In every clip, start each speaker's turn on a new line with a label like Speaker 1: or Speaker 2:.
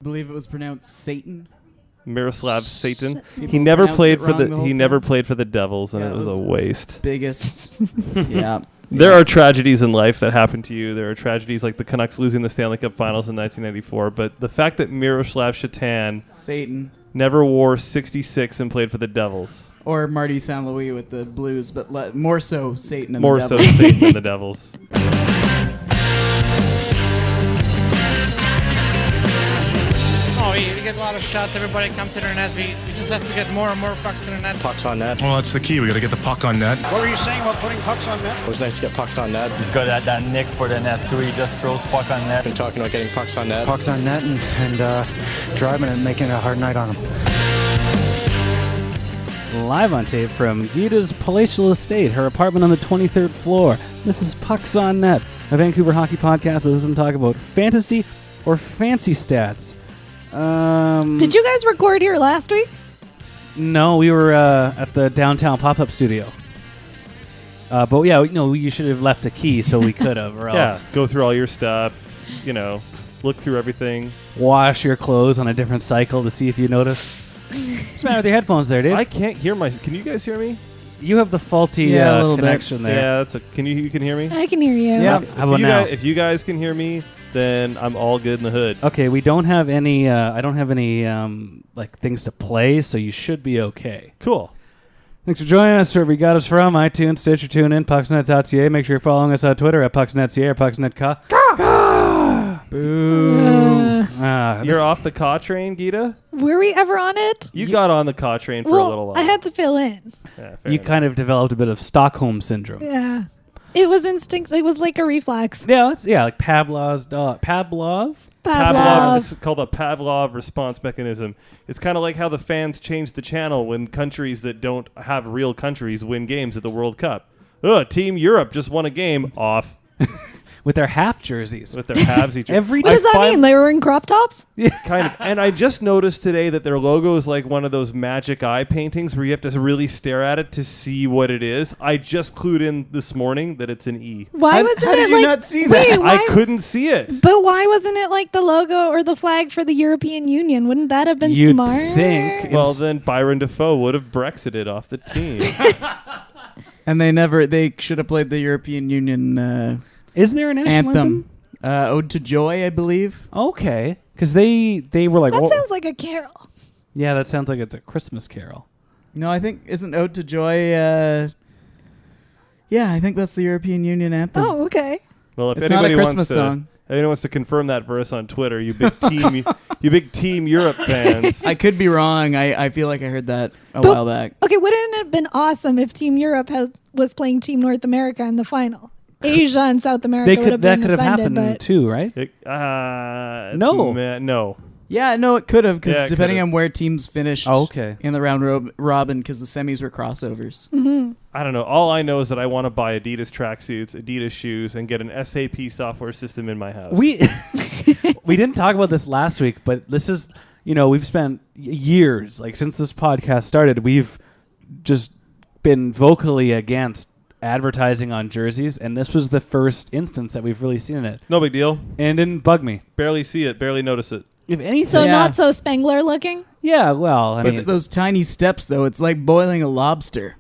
Speaker 1: I believe it was pronounced Satan.
Speaker 2: Miroslav Satan.
Speaker 1: People
Speaker 2: He never played
Speaker 1: pronounced
Speaker 2: for
Speaker 1: it wrong the
Speaker 2: he
Speaker 1: whole
Speaker 2: never
Speaker 1: time.
Speaker 2: played for the Devils, and
Speaker 1: Yeah,
Speaker 2: it was a waste.
Speaker 1: Biggest. Yeah.
Speaker 2: There are tragedies in life that happen to you. There are tragedies like the Canucks losing the Stanley Cup Finals in 1994. But the fact that Miroslav Satan
Speaker 1: Satan.
Speaker 2: never wore 66 and played for the Devils.
Speaker 1: Or Marty St. Louis with the Blues, but more so Satan and
Speaker 2: More
Speaker 1: the
Speaker 2: so
Speaker 1: Devils.
Speaker 2: Satan than the Devils.
Speaker 3: Oh, we get a lot of shots. Everybody come to their net. We just have to get more and more pucks to their net.
Speaker 4: Pucks on net.
Speaker 5: Well, that's the key. We got to get the puck on net.
Speaker 6: What were you saying about putting pucks on net?
Speaker 4: It was nice to get pucks on net.
Speaker 7: He's got that nick for the net too. He just throws puck on net.
Speaker 4: Been talking about getting pucks on net.
Speaker 8: Pucks on net and driving and making it a hard night on them.
Speaker 9: Live on tape from Geeta's palatial estate, her apartment on the 23rd floor. This is Pucks on Net, a Vancouver hockey podcast that doesn't talk about fantasy or fancy stats.
Speaker 10: Did you guys record here last week?
Speaker 9: No, we were at the downtown pop-up studio. But yeah, you should have left a key so we could have. Or
Speaker 2: Yeah,
Speaker 9: else
Speaker 2: go through all your stuff, look through everything.
Speaker 9: wash your clothes on a different cycle to see if you notice. What's the matter with your headphones there, Dave?
Speaker 2: I can't hear can you guys hear me?
Speaker 9: You have the faulty
Speaker 1: a little bit.
Speaker 9: connection there.
Speaker 2: Yeah, you can hear me?
Speaker 10: I can hear you.
Speaker 9: Yeah. How about now?
Speaker 2: If you guys can hear me, then I'm all good in the hood.
Speaker 9: Okay, we don't have any. I don't have any things to play, so you should be okay.
Speaker 2: Cool.
Speaker 9: Thanks for joining us wherever you got us from. iTunes, Stitcher, TuneIn, Pucksnet.ca. Make sure you're following us on Twitter at Pucksnet.ca or Pucksnet.ca.
Speaker 1: Boo.
Speaker 2: You're off the caw train, Geeta?
Speaker 10: Were we ever on it?
Speaker 2: You got on the caw train for a little while.
Speaker 10: I had to fill in.
Speaker 2: Yeah,
Speaker 9: You kind of developed a bit of Stockholm syndrome.
Speaker 10: Yeah. It was instinct. It was like a reflex.
Speaker 9: Yeah, like Pavlov's dog. Pavlov?
Speaker 2: It's called a Pavlov response mechanism. It's kind of like how the fans change the channel when countries that don't have real countries win games at the World Cup. Team Europe just won a game off.
Speaker 9: With their half jerseys.
Speaker 2: With their halves each.
Speaker 9: Every
Speaker 10: What does that mean? They were in crop tops?
Speaker 2: Kind of. And I just noticed today that their logo is like one of those magic eye paintings where you have to really stare at it to see what it is. I just clued in this morning that it's an E.
Speaker 10: Why wasn't
Speaker 1: how
Speaker 10: it
Speaker 1: did you
Speaker 10: like
Speaker 1: not see that?
Speaker 10: Wait,
Speaker 2: I couldn't see it.
Speaker 10: But why wasn't it like the logo or the flag for the European Union? Wouldn't that have been
Speaker 9: You'd
Speaker 10: smart?
Speaker 9: think.
Speaker 2: Well, then Byron Defoe would have Brexited off the team.
Speaker 1: And they should have played the European Union
Speaker 9: Is there a national
Speaker 1: anthem. Ode to Joy, I believe.
Speaker 9: Okay. Because they were like...
Speaker 10: That
Speaker 9: "Oh."
Speaker 10: sounds like a carol.
Speaker 9: Yeah, that sounds like it's a Christmas carol.
Speaker 1: No, I think, isn't Ode to Joy, yeah, I think that's the European Union anthem.
Speaker 10: Oh, okay.
Speaker 2: Well, if
Speaker 1: It's not a
Speaker 2: anybody
Speaker 1: Christmas
Speaker 2: wants to,
Speaker 1: song.
Speaker 2: anyone wants to confirm that verse on Twitter, you big team, you big Team Europe fans.
Speaker 1: I could be wrong. I feel like I heard that a while back.
Speaker 10: Okay, wouldn't it have been awesome if Team Europe was playing Team North America in the final? Asia and South America would have been
Speaker 9: That could have
Speaker 10: offended,
Speaker 9: happened
Speaker 10: but
Speaker 9: too, right?
Speaker 2: No.
Speaker 1: Yeah, no, it could have, because
Speaker 2: Yeah, it
Speaker 1: depending
Speaker 2: could've.
Speaker 1: on where teams finished in the round robin, because the semis were crossovers.
Speaker 10: Mm-hmm.
Speaker 2: I don't know. All I know is that I want to buy Adidas tracksuits, Adidas shoes, and get an SAP software system in my house.
Speaker 9: We didn't talk about this last week, but this is, we've spent years, like since this podcast started, we've just been vocally against advertising on jerseys, and this was the first instance that we've really seen it.
Speaker 2: No big deal.
Speaker 9: And it didn't bug me.
Speaker 2: Barely see it, barely notice it.
Speaker 9: If anything,
Speaker 10: so not so Spengler looking?
Speaker 9: Yeah, well, I mean,
Speaker 1: it's those tiny steps, though. It's like boiling a lobster.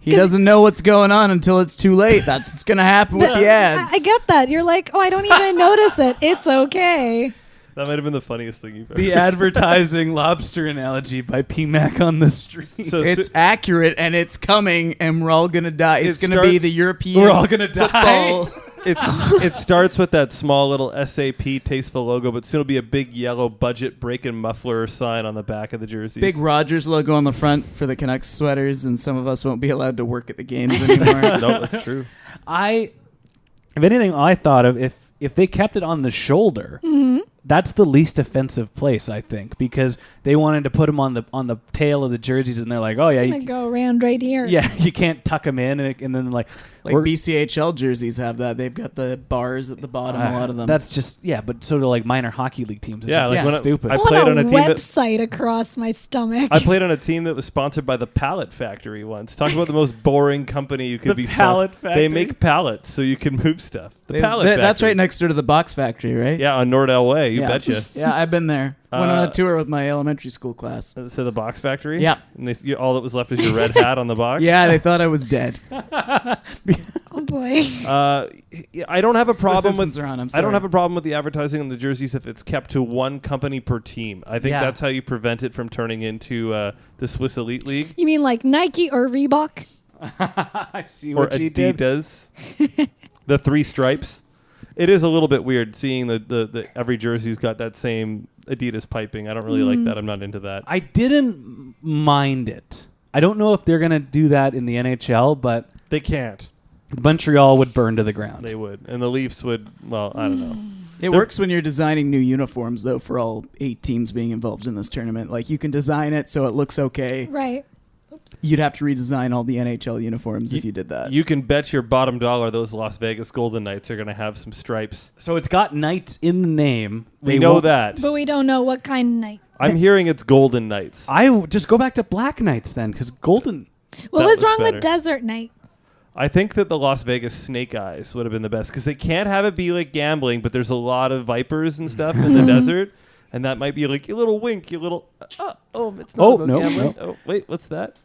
Speaker 1: He doesn't know what's going on until it's too late. That's what's going to happen with the ads.
Speaker 10: I get that. You're like, I don't even notice it. It's okay.
Speaker 2: That might have been the funniest thing you've ever
Speaker 9: the
Speaker 2: seen.
Speaker 9: advertising lobster analogy by P-Mac on the street.
Speaker 2: So
Speaker 1: it's accurate, and it's coming, and we're all going to die. It's going to be the European
Speaker 9: We're all going to die.
Speaker 2: It starts with that small little SAP tasteful logo, but soon it'll be a big yellow budget break-in muffler sign on the back of the jerseys.
Speaker 1: Big Rogers logo on the front for the Canucks sweaters, and some of us won't be allowed to work at the games anymore.
Speaker 2: No, that's true.
Speaker 9: If anything, I thought of if they kept it on the shoulder, that's the least offensive place, I think, because they wanted to put them on the tail of the jerseys, and they're like, oh,
Speaker 10: It's gonna go around right here.
Speaker 9: Yeah, you can't tuck them in, and then like
Speaker 1: BCHL jerseys have that. They've got the bars at the bottom, a lot of them.
Speaker 9: That's just, but so do like minor hockey league teams. It's just stupid.
Speaker 2: I played on a team
Speaker 10: website across my stomach.
Speaker 2: I played on a team that was sponsored by the Pallet Factory once. Talk about the most boring company you could be
Speaker 9: Pallet
Speaker 2: sponsored.
Speaker 9: Factory?
Speaker 2: They make pallets so you can move stuff. The Pallet Factory.
Speaker 1: That's right next door to the Box Factory, right?
Speaker 2: Yeah, on Nordell Way. you betcha.
Speaker 1: Yeah, I've been there. Went on a tour with my elementary school class.
Speaker 2: So the box factory?
Speaker 1: Yeah.
Speaker 2: And all that was left was your red hat on the box?
Speaker 1: Yeah, they thought I was dead.
Speaker 10: Oh boy.
Speaker 2: I don't have a problem
Speaker 1: Simpsons
Speaker 2: with
Speaker 1: are on, I'm
Speaker 2: I don't
Speaker 1: sorry.
Speaker 2: have a problem with the advertising on the jerseys if it's kept to one company per team. I think that's how you prevent it from turning into the Swiss Elite League.
Speaker 10: You mean like Nike or Reebok?
Speaker 9: I see
Speaker 2: Or
Speaker 9: what you did.
Speaker 2: Adidas. The 3 stripes. It is a little bit weird seeing the every jersey's got that same Adidas piping. I don't really like that. I'm not into that.
Speaker 9: I didn't mind it. I don't know if they're going to do that in the NHL, but
Speaker 2: They can't.
Speaker 9: Montreal would burn to the ground.
Speaker 2: They would. And the Leafs would, well, I don't know.
Speaker 1: It works when you're designing new uniforms, though, for all 8 teams being involved in this tournament. Like, you can design it so it looks okay.
Speaker 10: Right.
Speaker 1: You'd have to redesign all the NHL uniforms if you did that.
Speaker 2: You can bet your bottom dollar those Las Vegas Golden Knights are going to have some stripes.
Speaker 9: So it's got Knights in the name.
Speaker 2: We know that.
Speaker 10: But we don't know what kind of night.
Speaker 2: I'm hearing it's Golden Knights.
Speaker 9: Just go back to Black Knights then, because Golden...
Speaker 10: What
Speaker 2: That
Speaker 10: was
Speaker 2: was
Speaker 10: wrong
Speaker 2: better.
Speaker 10: with Desert Night?
Speaker 2: I think that the Las Vegas Snake Eyes would have been the best because they can't have it be like gambling, but there's a lot of vipers and stuff in the desert, and that might be like your little wink, your little it's not about gambling. Oh wait, what's that?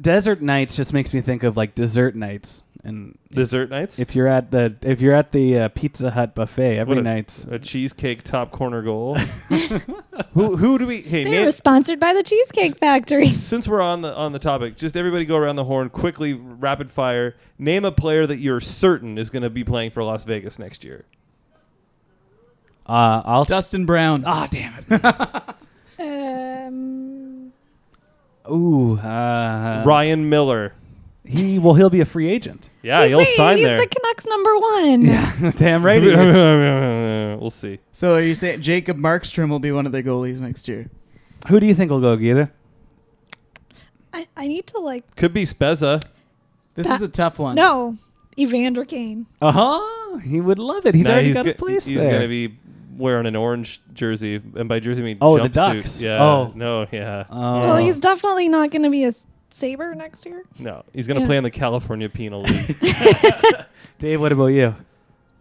Speaker 9: Desert Nights just makes me think of like dessert nights and
Speaker 2: Dessert nights.
Speaker 9: If you're at the Pizza Hut buffet every night,
Speaker 2: a cheesecake top corner goal. who do we? Hey,
Speaker 10: They were sponsored by the Cheesecake Factory.
Speaker 2: Since we're on the topic, just everybody go around the horn quickly, rapid fire. Name a player that you're certain is going to be playing for Las Vegas next year.
Speaker 1: Dustin Brown.
Speaker 9: Ah, damn it.
Speaker 2: Ryan Miller.
Speaker 9: He'll be a free agent.
Speaker 2: Yeah, he'll sign
Speaker 10: he's
Speaker 2: there.
Speaker 10: the Canucks #1.
Speaker 9: Yeah, damn right. He is.
Speaker 2: We'll see.
Speaker 1: So are you saying Jacob Markstrom will be one of their goalies next year?
Speaker 9: Who do you think will go, Geeta?
Speaker 10: I need to like.
Speaker 2: Could be Spezza.
Speaker 1: This is a tough one.
Speaker 10: No, Evander Kane.
Speaker 9: He would love it. He's already got a place
Speaker 2: He's
Speaker 9: there.
Speaker 2: going to be wearing an orange jersey, and by jersey I mean
Speaker 9: the
Speaker 2: jumpsuit.
Speaker 9: Ducks.
Speaker 2: Yeah.
Speaker 9: Oh.
Speaker 2: No. Yeah.
Speaker 10: Well, he's definitely not going to be a Sabre next year.
Speaker 2: No, he's going to play in the California Penal League.
Speaker 9: Dave, what about you?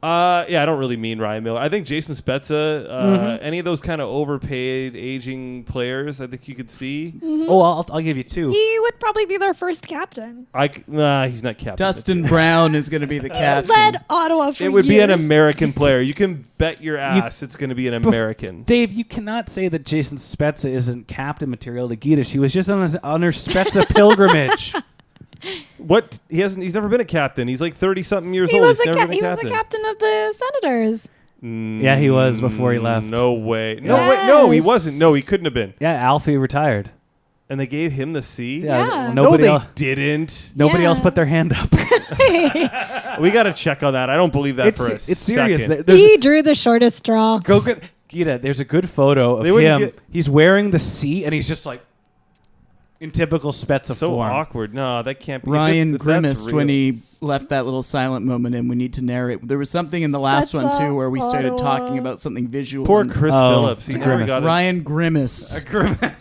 Speaker 2: Yeah, I don't really mean Ryan Miller. I think Jason Spezza, any of those kind of overpaid aging players, I think you could see.
Speaker 10: Mm-hmm.
Speaker 9: Oh, I'll give you two.
Speaker 10: He would probably be their first captain.
Speaker 2: He's not captain.
Speaker 1: Dustin Brown is going to be the captain.
Speaker 10: Led Ottawa for
Speaker 2: It would
Speaker 10: years.
Speaker 2: be an American player. You can bet your ass it's going to be an American.
Speaker 9: Dave, you cannot say that Jason Spezza isn't captain material to Geeta. She was just on her Spezza pilgrimage.
Speaker 2: What? He's never been a captain. He's like 30-something years
Speaker 10: He
Speaker 2: old.
Speaker 10: was
Speaker 2: He's
Speaker 10: a
Speaker 2: never been
Speaker 10: he
Speaker 2: a
Speaker 10: was
Speaker 2: captain.
Speaker 10: the captain of the Senators.
Speaker 9: Yeah, he was before he left.
Speaker 2: No way. No way. No, he wasn't. No, he couldn't have been.
Speaker 9: Yeah, Alfie retired.
Speaker 2: And they gave him the C?
Speaker 10: Yeah.
Speaker 9: Nobody
Speaker 2: no,
Speaker 9: else.
Speaker 2: they didn't.
Speaker 9: Nobody
Speaker 10: Yeah.
Speaker 9: else put their hand up.
Speaker 2: We got to check on that. I don't believe that for a
Speaker 9: It's serious.
Speaker 2: second.
Speaker 10: He drew the shortest straw.
Speaker 9: Go get Geeta. There's a good photo of
Speaker 2: They wouldn't
Speaker 9: him. He's wearing the C, and he's just like in typical Spezza
Speaker 2: So
Speaker 9: form.
Speaker 2: awkward. No, that can't be.
Speaker 1: Ryan
Speaker 2: if that's
Speaker 1: grimaced
Speaker 2: real.
Speaker 1: when he left that little silent moment in. We need to narrate. There was something in the last one, too, where we started talking about something visual.
Speaker 2: Poor
Speaker 1: and
Speaker 2: Chris Phillips. He never got his,
Speaker 1: Ryan grimaced.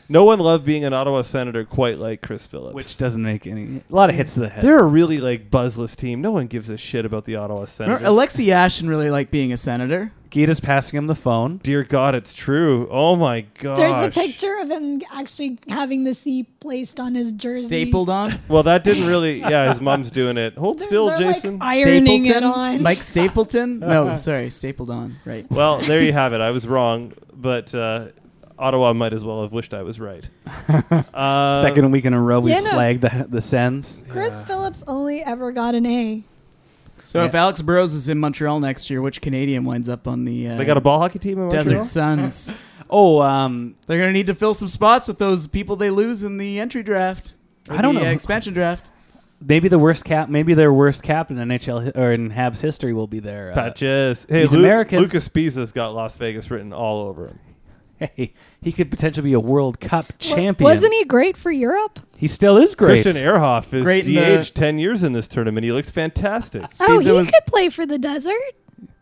Speaker 2: No one loved being an Ottawa Senator quite like Chris Phillips.
Speaker 9: Which doesn't make any. A lot of hits to the head.
Speaker 2: They're a really like buzzless team. No one gives a shit about the Ottawa Senators.
Speaker 1: Alexei Yashin really liked being a senator.
Speaker 9: Geeta's passing him the phone.
Speaker 2: Dear God, it's true. Oh my gosh.
Speaker 10: There's a picture of him actually having the C placed on his jersey.
Speaker 1: Stapled on.
Speaker 2: Well, that didn't really. Yeah, his mom's doing it. Hold still,
Speaker 10: they're
Speaker 2: Jason.
Speaker 10: Like ironing it
Speaker 1: Stapleton?
Speaker 10: on.
Speaker 1: Mike Stapleton? No, sorry, stapled on. Right.
Speaker 2: Well, there you have it. I was wrong, but Ottawa might as well have wished I was right.
Speaker 9: Second week in a row, we
Speaker 10: Yeah, no.
Speaker 9: slagged the Sens.
Speaker 10: Chris Phillips only ever got an A.
Speaker 1: So if Alex Burrows is in Montreal next year, which Canadian winds up on the
Speaker 2: They got a ball hockey team in Montreal?
Speaker 1: Desert Suns?
Speaker 9: Oh,
Speaker 1: They're going to need to fill some spots with those people they lose in the entry draft.
Speaker 9: I don't know.
Speaker 1: Expansion draft.
Speaker 9: maybe their worst captain in NHL or in Habs history will be there.
Speaker 2: Patches. Hey,
Speaker 9: he's American.
Speaker 2: Lucas Pizza's got Las Vegas written all over him.
Speaker 9: Hey, he could potentially be a World Cup champion.
Speaker 10: Wasn't he great for Europe?
Speaker 9: He still is great.
Speaker 2: Christian Ehrhoff is
Speaker 1: Great in
Speaker 2: DH 10 years in this tournament. He looks fantastic.
Speaker 10: Oh, he
Speaker 1: was-
Speaker 10: could play for the desert?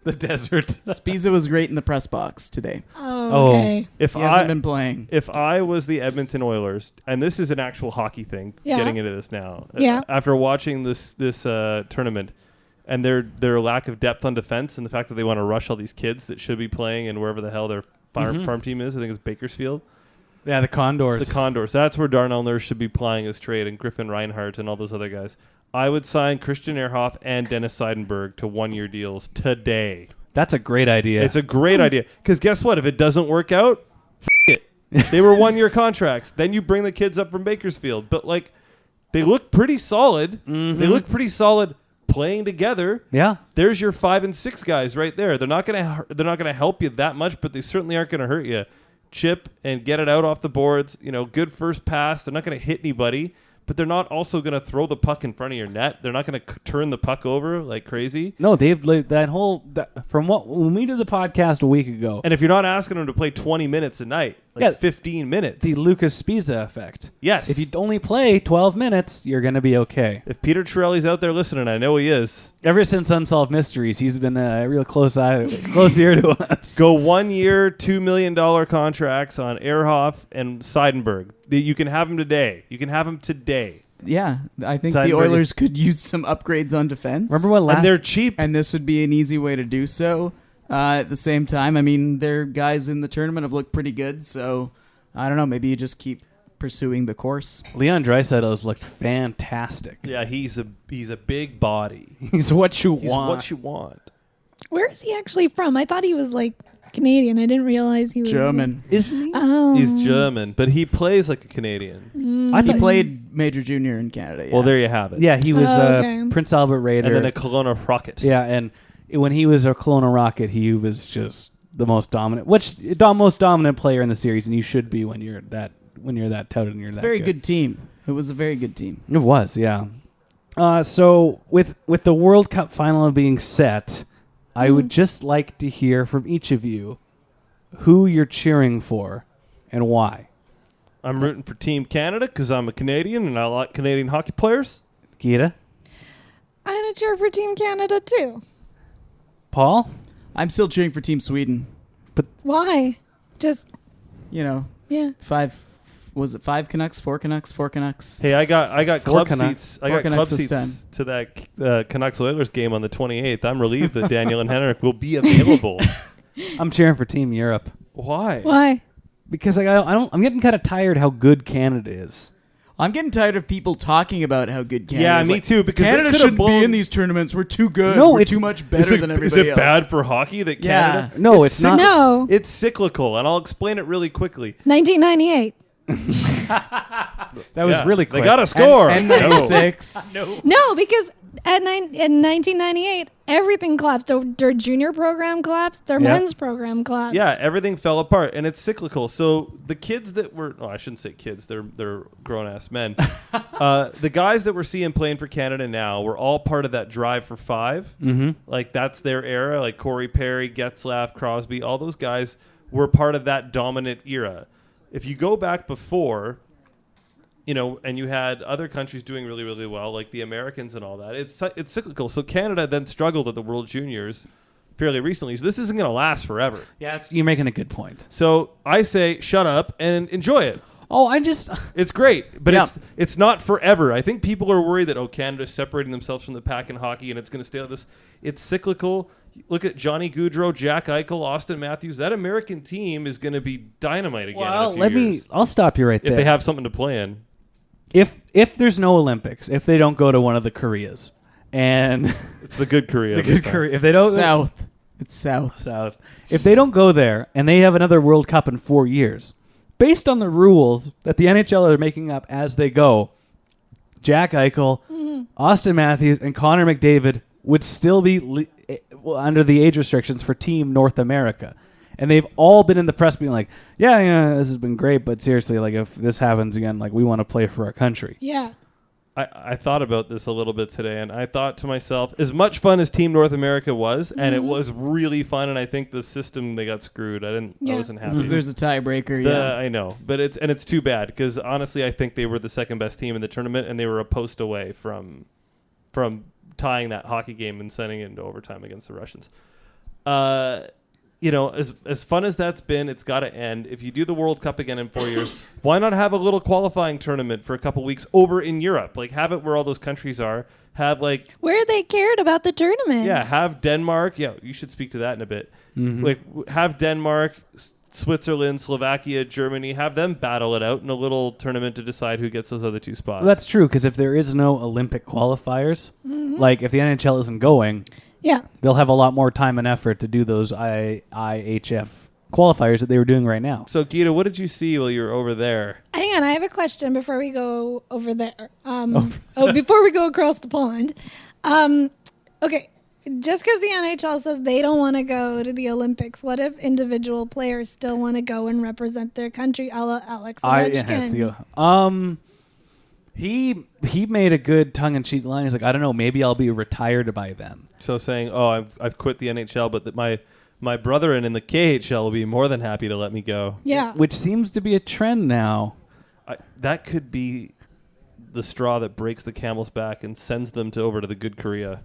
Speaker 9: The desert.
Speaker 1: Spiza was great in the press box today.
Speaker 10: Oh, okay.
Speaker 2: If
Speaker 1: He hasn't been playing.
Speaker 2: If I was the Edmonton Oilers, and this is an actual hockey thing,
Speaker 10: Yeah.
Speaker 2: getting into this now.
Speaker 10: Yeah.
Speaker 2: After watching this tournament, and their lack of depth on defense and the fact that they want to rush all these kids that should be playing in wherever the hell their farm team is. I think it's Bakersfield.
Speaker 9: Yeah, the Condors.
Speaker 2: The Condors. That's where Darnell Nurse should be playing his trade, and Griffin Reinhart and all those other guys. I would sign Christian Ehrhoff and Dennis Seidenberg to 1-year deals today.
Speaker 9: That's a great idea.
Speaker 2: It's a great idea. Because guess what? If it doesn't work out, it. They were 1-year contracts. Then you bring the kids up from Bakersfield. But, like, they look pretty solid. They look pretty solid playing together.
Speaker 9: Yeah.
Speaker 2: There's your 5 and 6 guys right there. They're not gonna help you that much, but they certainly aren't going to hurt you. Chip and get it out off the boards. Good first pass. They're not going to hit anybody. But they're not also going to throw the puck in front of your net. They're not going to turn the puck over like crazy.
Speaker 9: No, they've from when we did the podcast a week ago.
Speaker 2: And if you're not asking them to play 20 minutes a night, 15 minutes.
Speaker 9: The Lucas Spiza effect.
Speaker 2: Yes.
Speaker 9: If you only play 12 minutes, you're going to be okay.
Speaker 2: If Peter Chiarelli's out there listening, I know he is.
Speaker 9: Ever since Unsolved Mysteries, he's been a real close ear to us.
Speaker 2: Go 1 year, $2 million contracts on Ehrhoff and Seidenberg. You can have them today.
Speaker 1: Yeah, I think
Speaker 9: Seidenberg.
Speaker 1: the Oilers could use some upgrades on defense.
Speaker 9: Remember what
Speaker 2: And they're cheap.
Speaker 1: And this would be an easy way to do so. At the same time, I mean, their guys in the tournament have looked pretty good, so I don't know. Maybe you just keep pursuing the course.
Speaker 9: Leon Draisaitl has looked fantastic.
Speaker 2: Yeah, he's a big body.
Speaker 9: He's what you
Speaker 2: He's
Speaker 9: want.
Speaker 2: what you want.
Speaker 10: Where is he actually from? I thought he was like Canadian. I didn't realize he was
Speaker 1: German.
Speaker 9: Isn't he?
Speaker 10: Oh.
Speaker 2: He's German, but he plays like a Canadian.
Speaker 1: He played Major Junior in Canada. Yeah.
Speaker 2: Well, there you have it.
Speaker 9: Yeah, he was
Speaker 10: okay.
Speaker 9: Prince Albert Raider.
Speaker 2: And then a Kelowna Rocket.
Speaker 9: Yeah, and when he was a Kelowna Rocket, he was just the most dominant, most dominant player in the series, and you should be when you're that touted and you're that
Speaker 1: very good team. It was a very good team.
Speaker 9: It was, yeah. So with the World Cup final being set, I would just like to hear from each of you who you're cheering for and why.
Speaker 2: I'm rooting for Team Canada because I'm a Canadian and I like Canadian hockey players.
Speaker 9: Geeta?
Speaker 10: I'm going to cheer for Team Canada, too.
Speaker 9: Paul?
Speaker 1: I'm still cheering for Team Sweden.
Speaker 10: Why? Just,
Speaker 1: Yeah. 5 Canucks, 4 Canucks, 4 Canucks.
Speaker 2: Hey, I got club
Speaker 9: Canucks.
Speaker 2: seats. I got club
Speaker 1: Canucks this
Speaker 2: seats
Speaker 1: time.
Speaker 2: to that Canucks Oilers game on the 28th. I'm relieved that Daniel and Henrik will be available.
Speaker 9: I'm cheering for Team Europe.
Speaker 2: Why?
Speaker 10: why?
Speaker 9: Because I'm getting kind of tired how good Canada is.
Speaker 1: I'm getting tired of people talking about how good Canada
Speaker 2: Yeah,
Speaker 1: is.
Speaker 2: me too, because
Speaker 1: Canada
Speaker 2: they could've
Speaker 1: shouldn't
Speaker 2: blown-
Speaker 1: be in these tournaments. We're too good.
Speaker 9: No,
Speaker 1: We're
Speaker 9: it's-
Speaker 1: too much better than everybody
Speaker 2: Is it
Speaker 1: else.
Speaker 2: bad for hockey that Canada?
Speaker 1: Yeah.
Speaker 9: No, it's not.
Speaker 10: No.
Speaker 2: It's cyclical, and I'll explain it really quickly.
Speaker 10: 1998.
Speaker 9: That was
Speaker 2: Yeah,
Speaker 9: really quick.
Speaker 2: They got to score.
Speaker 1: And
Speaker 2: No.
Speaker 1: 96.
Speaker 10: No, because in 1998, everything collapsed. Their junior program collapsed. Their
Speaker 9: Yeah.
Speaker 10: men's program collapsed.
Speaker 2: Yeah, everything fell apart, and it's cyclical. So the kids that were, I shouldn't say kids, they're grown-ass men. The guys that we're seeing playing for Canada now were all part of that drive for 5.
Speaker 9: Mm-hmm.
Speaker 2: Like, that's their era. Like, Corey Perry, Getzlaff, Crosby, all those guys were part of that dominant era. If you go back before, and you had other countries doing really, really well, like the Americans and all that, it's cyclical. So Canada then struggled at the World Juniors fairly recently. So this isn't going to last forever.
Speaker 9: Yeah, you're making a good point.
Speaker 2: So I say shut up and enjoy it.
Speaker 9: Oh,
Speaker 2: It's great, but
Speaker 1: Yeah.
Speaker 2: it's not forever. I think people are worried that, Canada's separating themselves from the pack in hockey and it's going to stay like this. It's cyclical. Look at Johnny Gaudreau, Jack Eichel, Austin Matthews. That American team is going to be dynamite again
Speaker 9: well,
Speaker 2: in a few years.
Speaker 9: I'll stop you right there.
Speaker 2: If they have something to play in.
Speaker 9: If there's no Olympics, if they don't go to one of the Koreas, and
Speaker 2: It's the good Korea.
Speaker 9: the
Speaker 2: this
Speaker 9: good
Speaker 2: time.
Speaker 9: Korea, if they don't
Speaker 1: South. It's South.
Speaker 9: if they don't go there and they have another World Cup in 4 years, based on the rules that the NHL are making up as they go, Jack Eichel, Austin Matthews, and Connor McDavid would still be under the age restrictions for Team North America. And they've all been in the press being like, yeah, this has been great, but seriously, like, if this happens again, like, we want to play for our country.
Speaker 10: Yeah.
Speaker 2: I thought about this a little bit today, and I thought to myself, as much fun as Team North America was, and it was really fun, and I think the system, they got screwed. I wasn't happy.
Speaker 1: So there's a tiebreaker, yeah.
Speaker 2: I know, but it's too bad, because honestly, I think they were the second best team in the tournament, and they were a post away from tying that hockey game and sending it into overtime against the Russians. as fun as that's been, it's got to end. If you do the World Cup again in 4 years, why not have a little qualifying tournament for a couple weeks over in Europe? Like, have it where all those countries are. Have, like...
Speaker 10: Where they cared about the tournament.
Speaker 2: Yeah, have Denmark. Yeah, you should speak to that in a bit.
Speaker 9: Mm-hmm.
Speaker 2: Like, have Denmark, Switzerland, Slovakia, Germany, have them battle it out in a little tournament to decide who gets those other two spots.
Speaker 9: Well, that's true, because if there is no Olympic qualifiers, like if the NHL isn't going, they'll have a lot more time and effort to do those IHF qualifiers that they were doing right now.
Speaker 2: So, Geeta, what did you see while you were over there?
Speaker 10: Hang on, I have a question before we go over there. Before we go across the pond. Okay, just because the NHL says they don't want to go to the Olympics, what if individual players still want to go and represent their country, a la Alex Ovechkin?
Speaker 9: He made a good tongue-in-cheek line. He's like, I don't know, maybe I'll be retired by then.
Speaker 2: So saying, I've quit the NHL, but that my brethren in the KHL will be more than happy to let me go.
Speaker 10: Yeah.
Speaker 9: Which seems to be a trend now.
Speaker 2: That could be the straw that breaks the camel's back and sends them over to the good Korea.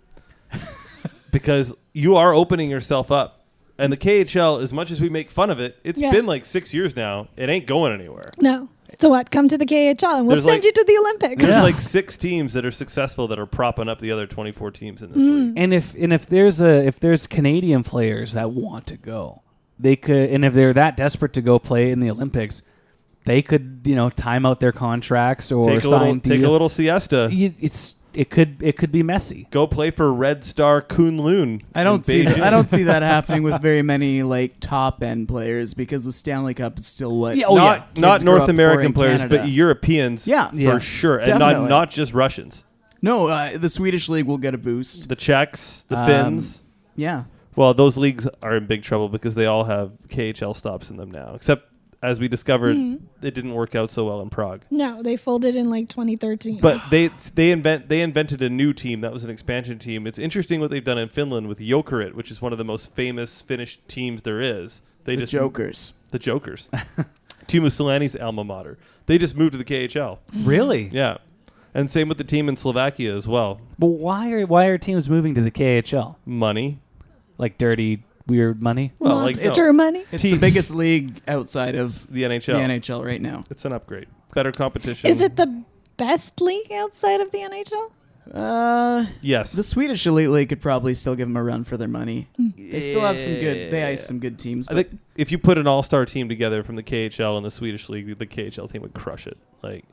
Speaker 2: Because you are opening yourself up. And the KHL, as much as we make fun of it, it's been like 6 years now. It ain't going anywhere.
Speaker 10: No. So what? Come to the KHL and we'll send you to the Olympics.
Speaker 2: There's like 6 teams that are successful that are propping up the other 24 teams in this league.
Speaker 9: And if there's Canadian players that want to go, they could, and if they're that desperate to go play in the Olympics, they could, time out their contracts or take
Speaker 2: a little siesta.
Speaker 9: It could be messy.
Speaker 2: Go play for Red Star Kunlun.
Speaker 1: I don't see that happening with very many like top end players because the Stanley Cup is still what
Speaker 2: not North American players, but Europeans for sure.
Speaker 1: Definitely.
Speaker 2: And not just Russians.
Speaker 1: No, the Swedish league will get a boost.
Speaker 2: The Czechs, the Finns.
Speaker 1: Yeah.
Speaker 2: Well, those leagues are in big trouble because they all have KHL stops in them now. Except, as we discovered, it didn't work out so well in Prague.
Speaker 10: No, they folded in like 2013.
Speaker 2: But they invented a new team that was an expansion team. It's interesting what they've done in Finland with Jokerit, which is one of the most famous Finnish teams there is. The Jokers. Teemu Selänne's alma mater. They just moved to the KHL.
Speaker 9: Really?
Speaker 2: Yeah. And same with the team in Slovakia as well.
Speaker 9: But why are teams moving to the KHL?
Speaker 2: Money.
Speaker 9: Like dirty, weird money?
Speaker 10: Well, money.
Speaker 1: It's the biggest league outside of
Speaker 2: the NHL.
Speaker 1: The NHL right now.
Speaker 2: It's an upgrade. Better competition.
Speaker 10: Is it the best league outside of the NHL?
Speaker 2: Yes.
Speaker 1: The Swedish Elite League could probably still give them a run for their money. They still have some good. They ice some good teams.
Speaker 2: I think if you put an all-star team together from the KHL and the Swedish League, the KHL team would crush it. Like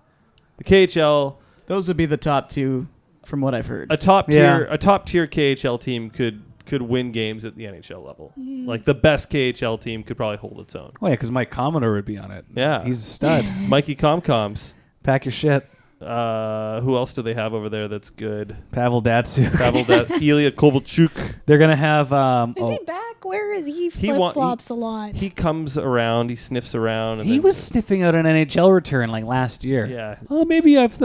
Speaker 2: the KHL,
Speaker 1: those would be the top two, from what I've heard.
Speaker 2: A top tier KHL team could win games at the NHL level. Like the best KHL team could probably hold its own.
Speaker 9: Oh yeah, because Mike Commodore would be on it.
Speaker 2: Yeah,
Speaker 9: he's a stud.
Speaker 2: Mikey Comcoms.
Speaker 9: Pack your shit.
Speaker 2: Who else do they have over there that's good?
Speaker 9: Pavel Datsyuk.
Speaker 2: Ilya Kovalchuk.
Speaker 9: They're gonna have.
Speaker 10: Is he back? Where is he? Flip flops a lot.
Speaker 2: He comes around. He sniffs around. And
Speaker 9: he was sniffing out an NHL return like last year.
Speaker 2: Yeah.
Speaker 9: Oh, maybe I've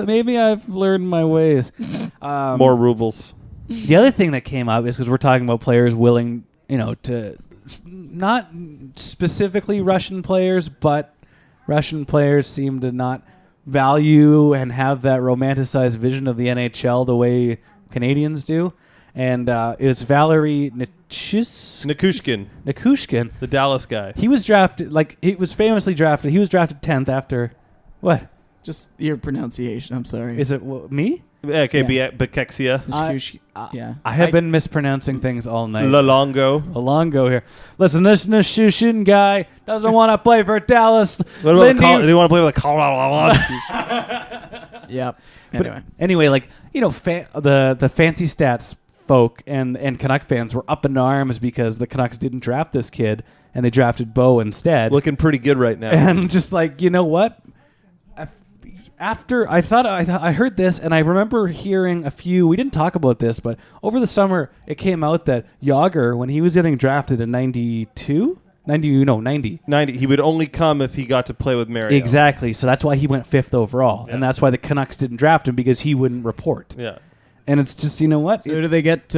Speaker 9: learned my ways.
Speaker 2: More rubles.
Speaker 9: The other thing that came up is because we're talking about players willing, to not specifically Russian players, but Russian players seem to not value and have that romanticized vision of the NHL the way Canadians do. And it's Valery Nichushkin,
Speaker 2: the Dallas guy.
Speaker 9: He was drafted, he was famously drafted. He was drafted 10th after what?
Speaker 1: Just your pronunciation. I'm sorry.
Speaker 9: Is it me?
Speaker 2: Okay, Bekexia.
Speaker 9: I have been mispronouncing things all night.
Speaker 2: Lalongo
Speaker 9: here. Listen, this Nichushkin guy doesn't want to play for Dallas.
Speaker 2: What about do you want to play with the Colorado?
Speaker 1: Yep.
Speaker 9: Anyway, the fancy stats folk and Canuck fans were up in arms because the Canucks didn't draft this kid and they drafted Bo instead.
Speaker 2: Looking pretty good right now.
Speaker 9: And just you know what? After I heard this, and I remember hearing a few. We didn't talk about this, but over the summer it came out that Jágr, when he was getting drafted in 90, he would only come if he got to play with Mario. Exactly. So that's why he went 5th overall, and that's why the Canucks didn't draft him because he wouldn't report.
Speaker 2: Yeah.
Speaker 9: And it's just, you know what?
Speaker 1: So who did they get?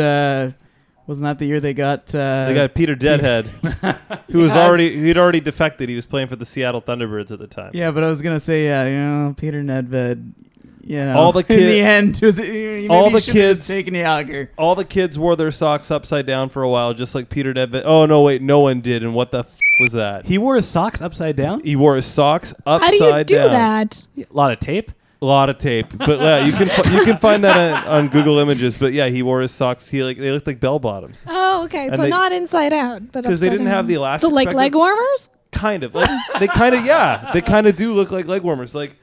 Speaker 1: Wasn't that the year they got?
Speaker 2: They got Peter Deadhead, who was he'd already defected. He was playing for the Seattle Thunderbirds at the time.
Speaker 1: Yeah, but I was gonna say, Peter Nedved.
Speaker 2: all the kids,
Speaker 1: in the end, maybe
Speaker 2: all the
Speaker 1: you should've
Speaker 2: kids
Speaker 1: just taken Yager.
Speaker 2: All the kids wore their socks upside down for a while, just like Peter Nedved. Oh no, wait, no one did. And what the was that?
Speaker 9: He wore his socks upside down?
Speaker 2: He wore his socks upside down.
Speaker 10: How do you do that?
Speaker 9: A lot of tape?
Speaker 2: A lot of tape. But you can find that on Google Images. But yeah, he wore his socks. They looked like bell bottoms.
Speaker 10: Oh, okay. So not inside out, but
Speaker 2: because they didn't have the elastic.
Speaker 10: So like leg warmers?
Speaker 2: Kind of. Like they kind of do look like leg warmers. Like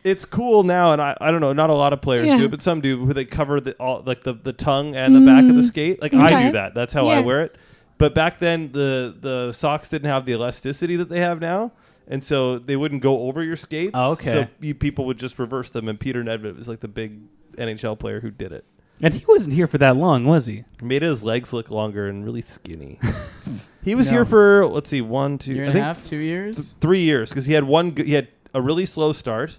Speaker 2: it's cool now, and I don't know. Not a lot of players do it, but some do. Where they cover the tongue and the back of the skate. Like I do that. That's how I wear it. But back then, the socks didn't have the elasticity that they have now, and so they wouldn't go over your skates.
Speaker 9: Oh, okay.
Speaker 2: So people would just reverse them, and Peter Nedved was like the big NHL player who did it.
Speaker 9: And he wasn't here for that long, was he?
Speaker 2: Made his legs look longer and really skinny. He was here for, let's see, 1, 2,
Speaker 1: year and a half, 2 years?
Speaker 2: 3 years, because he had a really slow start,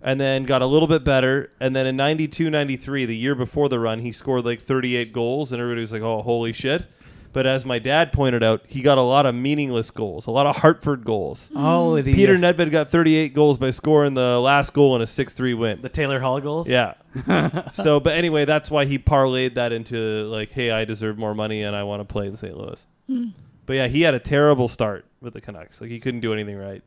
Speaker 2: and then got a little bit better, and then in 92-93, the year before the run, he scored like 38 goals, and everybody was like, oh, holy shit. But as my dad pointed out, he got a lot of meaningless goals, a lot of Hartford goals.
Speaker 9: Oh,
Speaker 2: Peter Nedved got 38 goals by scoring the last goal in a 6-3 win.
Speaker 9: The Taylor Hall goals?
Speaker 2: Yeah. But anyway, that's why he parlayed that into like, hey, I deserve more money and I want to play in St. Louis. But yeah, he had a terrible start with the Canucks. Like he couldn't do anything right.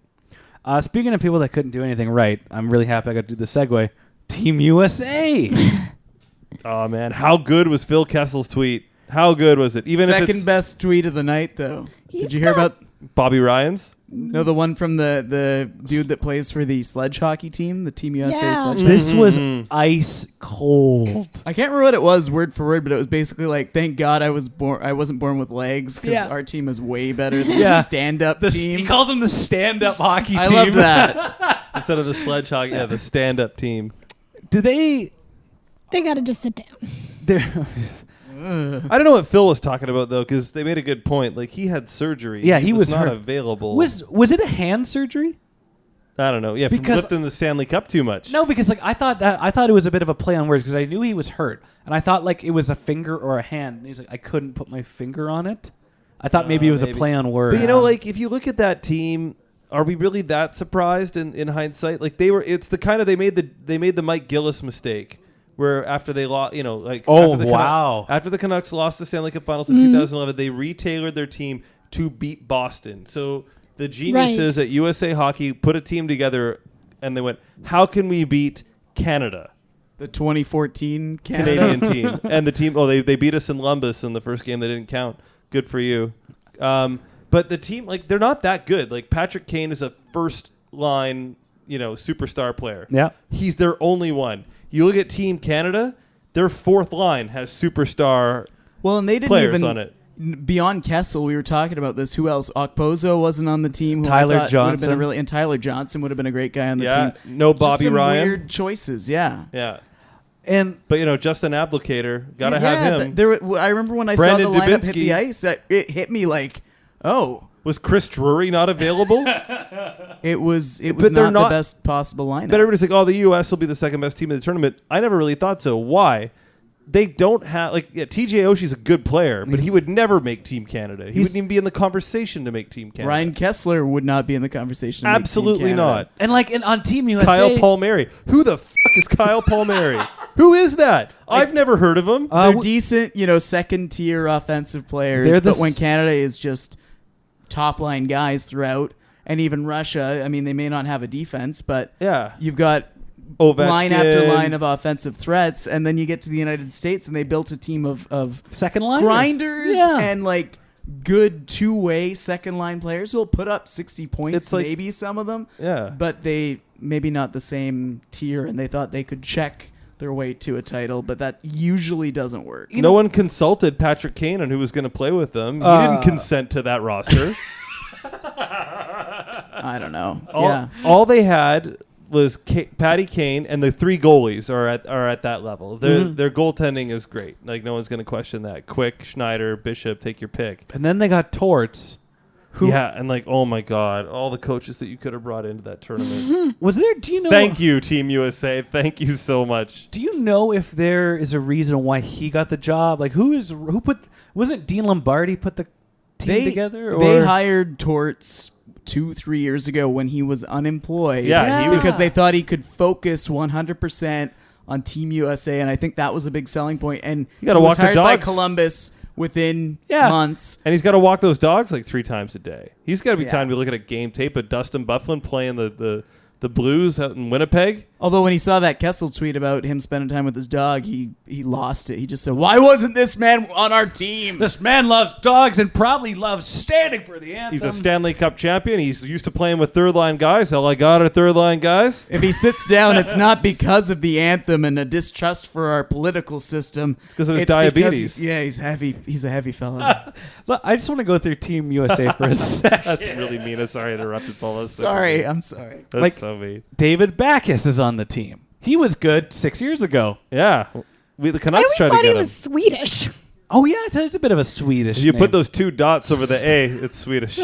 Speaker 9: Speaking of people that couldn't do anything right, I'm really happy I got to do the segue. Team USA.
Speaker 2: Oh man, how good was Phil Kessel's tweet? How good was it? Even
Speaker 1: second
Speaker 2: if it's
Speaker 1: best tweet of the night, though. Did you hear about
Speaker 2: Bobby Ryan's?
Speaker 1: No, the one from the dude that plays for the sledge hockey team, the Team USA sledge hockey.
Speaker 9: This was ice cold.
Speaker 1: I can't remember what it was word for word, but it was basically like, "Thank God I wasn't born with legs because our team is way better than the stand-up team."
Speaker 9: He calls them the stand-up hockey team.
Speaker 1: I love that.
Speaker 2: Instead of the sledge hockey, the stand-up team.
Speaker 9: Do they?
Speaker 10: They got to just sit down.
Speaker 2: I don't know what Phil was talking about though, because they made a good point. Like he had surgery.
Speaker 9: Yeah, he was
Speaker 2: not
Speaker 9: hurt.
Speaker 2: available.
Speaker 9: Was it a hand surgery?
Speaker 2: I don't know. Yeah, from lifting the Stanley Cup too much.
Speaker 9: No, because like I thought it was a bit of a play on words because I knew he was hurt, and I thought like it was a finger or a hand. And he's like, I couldn't put my finger on it. I thought maybe it was a play on words.
Speaker 2: But you know, like if you look at that team, are we really that surprised in hindsight? Like they made the Mike Gillis mistake. Where after they lost, after the Canucks lost the Stanley Cup Finals in 2011, they retailored their team to beat Boston. So the geniuses at USA Hockey put a team together, and they went, "How can we beat Canada?"
Speaker 1: The 2014
Speaker 2: Canadian team and the team. Oh, they beat us in Columbus in the first game. They didn't count. Good for you. But the team, like, they're not that good. Like Patrick Kane is a first line, superstar player.
Speaker 9: Yeah,
Speaker 2: he's their only one. You look at Team Canada, their fourth line has superstar
Speaker 1: and they didn't
Speaker 2: players
Speaker 1: even,
Speaker 2: on it.
Speaker 1: Beyond Kessel, we were talking about this. Who else? Okposo wasn't on the team.
Speaker 9: Tyler Johnson.
Speaker 1: And Tyler Johnson would have been a great guy on the team.
Speaker 2: No Bobby Ryan.
Speaker 1: Weird choices, yeah.
Speaker 2: Yeah.
Speaker 9: But
Speaker 2: Justin Abdelkader, gotta have him.
Speaker 1: I remember when I
Speaker 2: Brandon
Speaker 1: saw the lineup
Speaker 2: Dubinsky.
Speaker 1: hit the ice, it hit me like, oh.
Speaker 2: Was Chris Drury not available?
Speaker 1: It was
Speaker 2: but
Speaker 1: not the best possible lineup.
Speaker 2: But everybody's like, oh, the U.S. will be the second best team in the tournament. I never really thought so. Why? They don't have TJ Oshie's a good player, but he would never make Team Canada. He wouldn't even be in the conversation to make Team Canada.
Speaker 1: Ryan Kessler would not be in the conversation.
Speaker 2: Absolutely not.
Speaker 9: And on Team USA,
Speaker 2: Kyle Palmieri. Who the fuck is Kyle Palmieri? Who is that? I've never heard of him.
Speaker 1: They're decent, second tier offensive players. But when Canada is just top line guys throughout, and even Russia, I mean, they may not have a defense, but you've got
Speaker 2: Ovechkin.
Speaker 1: Line after line of offensive threats, and then you get to the United States, and they built a team of
Speaker 9: second line
Speaker 1: grinders and like good two-way second line players who will put up 60 points,
Speaker 2: It's like,
Speaker 1: maybe some of them.
Speaker 2: Yeah,
Speaker 1: but they maybe not the same tier, and they thought they could check their way to a title, but that usually doesn't work.
Speaker 2: No one consulted Patrick Kane on who was going to play with them. He didn't consent to that roster.
Speaker 1: I don't know.
Speaker 2: All they had was Patty Kane, and the three goalies are at that level. Their goaltending is great. Like, no one's going to question that. Quick, Schneider, Bishop, take your pick.
Speaker 9: And then they got Torts.
Speaker 2: And like, oh my God, all the coaches that you could have brought into that tournament.
Speaker 9: Was there? Do you know?
Speaker 2: Thank you, Team USA. Thank you so much.
Speaker 9: Do you know if there is a reason why he got the job? Like, wasn't Dean Lombardi put the team together? Or?
Speaker 1: They hired Torts 2-3 years ago when he was unemployed.
Speaker 2: Yeah,
Speaker 1: because they thought he could focus 100% on Team USA, and I think that was a big selling point. And
Speaker 2: you got to walk the dogs
Speaker 1: by Columbus within months,
Speaker 2: and he's got to walk those dogs like 3 times a day. He's got to be time to look at a game tape of Dustin Byfuglien playing the Blues out in Winnipeg.
Speaker 1: Although when he saw that Kessel tweet about him spending time with his dog, he lost it. He just said, "Why wasn't this man on our team?"
Speaker 9: This man loves dogs and probably loves standing for the anthem.
Speaker 2: He's a Stanley Cup champion. He's used to playing with third-line guys. All I got are third-line guys.
Speaker 1: If he sits down, it's not because of the anthem and a distrust for our political system.
Speaker 2: It's because of his diabetes.
Speaker 1: He's heavy. He's a heavy fella.
Speaker 9: Look, I just want to go through Team USA for a second.
Speaker 2: That's really mean. Sorry I interrupted, Paul.
Speaker 1: I'm sorry.
Speaker 2: That's so mean.
Speaker 9: David Backes is on the team. He was good 6 years ago.
Speaker 2: Yeah. The Canucks
Speaker 10: I
Speaker 2: tried to
Speaker 10: always thought
Speaker 2: get
Speaker 10: he
Speaker 2: him.
Speaker 10: was Swedish.
Speaker 9: Oh, yeah, it's a bit of a Swedish
Speaker 2: You
Speaker 9: name.
Speaker 2: put those 2 dots over the A, it's Swedish.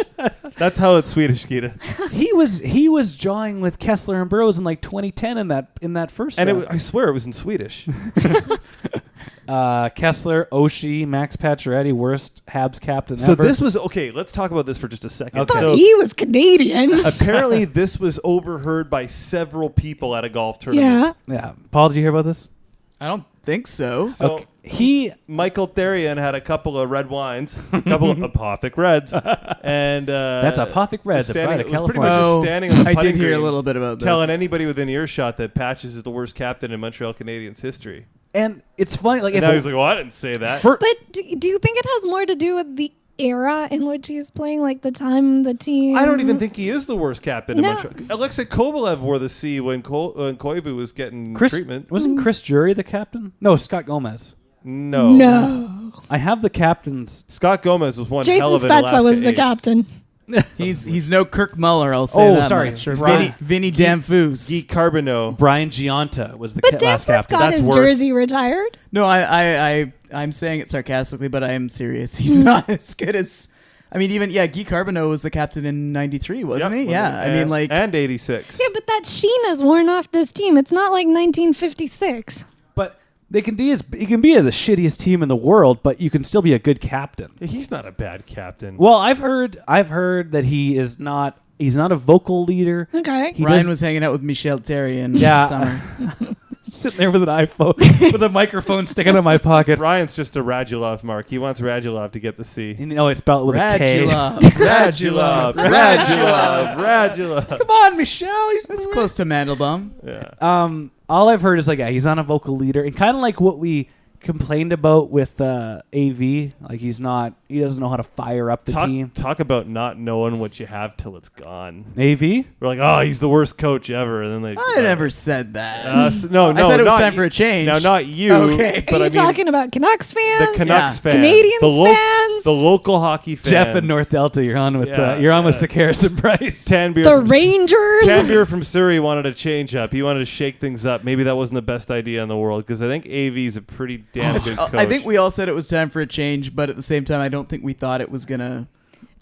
Speaker 2: That's how it's Swedish, Geeta.
Speaker 9: He was jawing with Kessler and Burroughs in like 2010 in that first round.
Speaker 2: I swear it was in Swedish.
Speaker 9: Kessler, Oshie, Max Pacioretty, worst Habs captain
Speaker 2: So
Speaker 9: ever.
Speaker 2: this was okay. Let's talk about this for just a second.
Speaker 9: Okay.
Speaker 2: So
Speaker 10: He was Canadian.
Speaker 2: apparently, this was overheard by several people at a golf tournament.
Speaker 9: Yeah. Paul, did you hear about this?
Speaker 1: I don't think so.
Speaker 2: So Michael Therian had a couple of red wines, a couple of Apothic Reds, and
Speaker 9: that's Apothic Reds, a pride of
Speaker 2: was pretty
Speaker 9: California.
Speaker 2: much just standing on the
Speaker 1: I
Speaker 2: putting
Speaker 1: did hear a
Speaker 2: green,
Speaker 1: little bit about this.
Speaker 2: telling anybody within earshot that Patches is the worst captain in Montreal Canadiens history.
Speaker 9: And it's funny, like
Speaker 2: And now he's like, "Well, I didn't say that."
Speaker 10: But do you think it has more to do with the era in which he's playing, like the time the team?
Speaker 2: I don't even think he is the worst captain in
Speaker 10: No.
Speaker 2: Montreal. Alexei Kovalev wore the C when Koivu was getting treatment.
Speaker 9: Wasn't Chris Drury the captain? No, Scott Gomez.
Speaker 2: No.
Speaker 9: I have the captains.
Speaker 2: Scott Gomez was one
Speaker 10: Jason
Speaker 2: hell of an
Speaker 10: Spezza
Speaker 2: Alaska
Speaker 10: was the
Speaker 2: ace.
Speaker 10: captain.
Speaker 1: He's no Kirk Muller. I'll say that.
Speaker 9: sorry.
Speaker 1: much. Or
Speaker 9: Brian-
Speaker 1: Vinny Danfus.
Speaker 2: Guy Carbonneau.
Speaker 9: Brian Giunta was the
Speaker 10: But
Speaker 9: last
Speaker 10: Danfus
Speaker 9: captain.
Speaker 10: got
Speaker 2: That's
Speaker 10: his
Speaker 2: worse.
Speaker 10: jersey retired.
Speaker 1: No, I'm saying it sarcastically, but I am serious. He's not as good as. I mean, even Guy Carbonneau was the captain in '93, wasn't he? Yeah, I mean, like,
Speaker 2: and '86.
Speaker 10: Yeah, but that sheen has worn off this team. It's not like 1956.
Speaker 9: But he can be the shittiest team in the world, but you can still be a good captain.
Speaker 2: He's not a bad captain.
Speaker 9: Well, I've heard that he is not. He's not a vocal leader.
Speaker 10: Okay.
Speaker 1: Ryan was hanging out with Michel Terry in summer.
Speaker 9: Sitting there with an iPhone, with a microphone sticking in my pocket.
Speaker 2: Ryan's just a Radulov, Mark. He wants Radulov to get the C.
Speaker 9: You know, it's spelled with a K.
Speaker 2: Radulov.
Speaker 9: Come on, Michelle.
Speaker 1: That's close to Mandelbaum.
Speaker 2: Yeah.
Speaker 9: All I've heard is he's not a vocal leader, and kind of like what we complained about with AV. Like he doesn't know how to fire up the team.
Speaker 2: Talk about not knowing what you have till it's gone.
Speaker 9: AV?
Speaker 2: We're like, oh, he's the worst coach ever, and then
Speaker 1: I never said that.
Speaker 2: No,
Speaker 1: I said it was
Speaker 2: not
Speaker 1: time for a change.
Speaker 2: No, not you.
Speaker 1: Okay.
Speaker 2: But
Speaker 10: Are you
Speaker 2: I mean,
Speaker 10: talking about Canucks fans?
Speaker 2: the Canucks fans,
Speaker 10: Canadians
Speaker 2: the
Speaker 10: fans?
Speaker 2: the local hockey fans.
Speaker 9: Jeff in North Delta, you're on with with Harrison Price.
Speaker 2: Tanbeer
Speaker 10: The Rangers?
Speaker 2: Tanbeer from Surrey wanted to change up. He wanted to shake things up. Maybe that wasn't the best idea in the world because I think AV is a pretty damn good coach.
Speaker 1: I think we all said it was time for a change, but at the same time, I don't think we thought it was gonna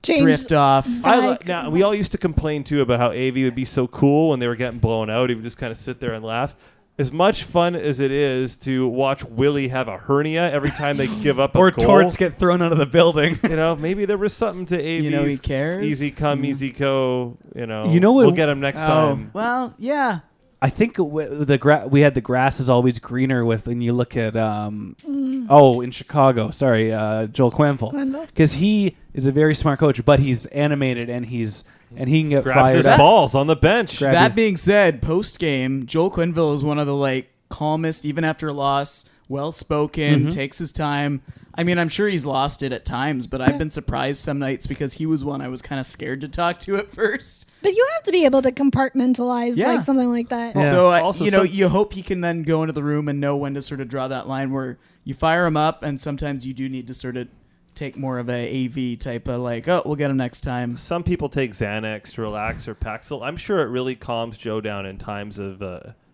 Speaker 10: Change
Speaker 1: drift off.
Speaker 2: Now we all used to complain too about how AV would be so cool when they were getting blown out. He would just kind of sit there and laugh. As much fun as it is to watch Willie have a hernia every time they give up a
Speaker 9: Or
Speaker 2: goal,
Speaker 9: torts get thrown out of the building.
Speaker 2: maybe there was something to AV's
Speaker 1: he cares.
Speaker 2: easy come, easy go.
Speaker 9: We'll
Speaker 2: get him next time.
Speaker 1: Well, yeah.
Speaker 9: I think we had the grass is always greener when you look at in Chicago. Sorry, Joel Quenneville, because he is a very smart coach, but he's animated and he can get
Speaker 2: Grabs
Speaker 9: fired
Speaker 2: his
Speaker 9: up.
Speaker 2: balls on the bench.
Speaker 1: That being said, post game, Joel Quenneville is one of the calmest, even after a loss, well spoken, takes his time. I mean, I'm sure he's lost it at times, but I've been surprised some nights because he was one I was kind of scared to talk to at first.
Speaker 10: But you have to be able to compartmentalize something like that.
Speaker 1: Yeah. So, you hope he can then go into the room and know when to sort of draw that line where you fire him up, and sometimes you do need to sort of take more of a AV type of we'll get him next time.
Speaker 2: Some people take Xanax to relax or Paxil. I'm sure it really calms Joe down in times of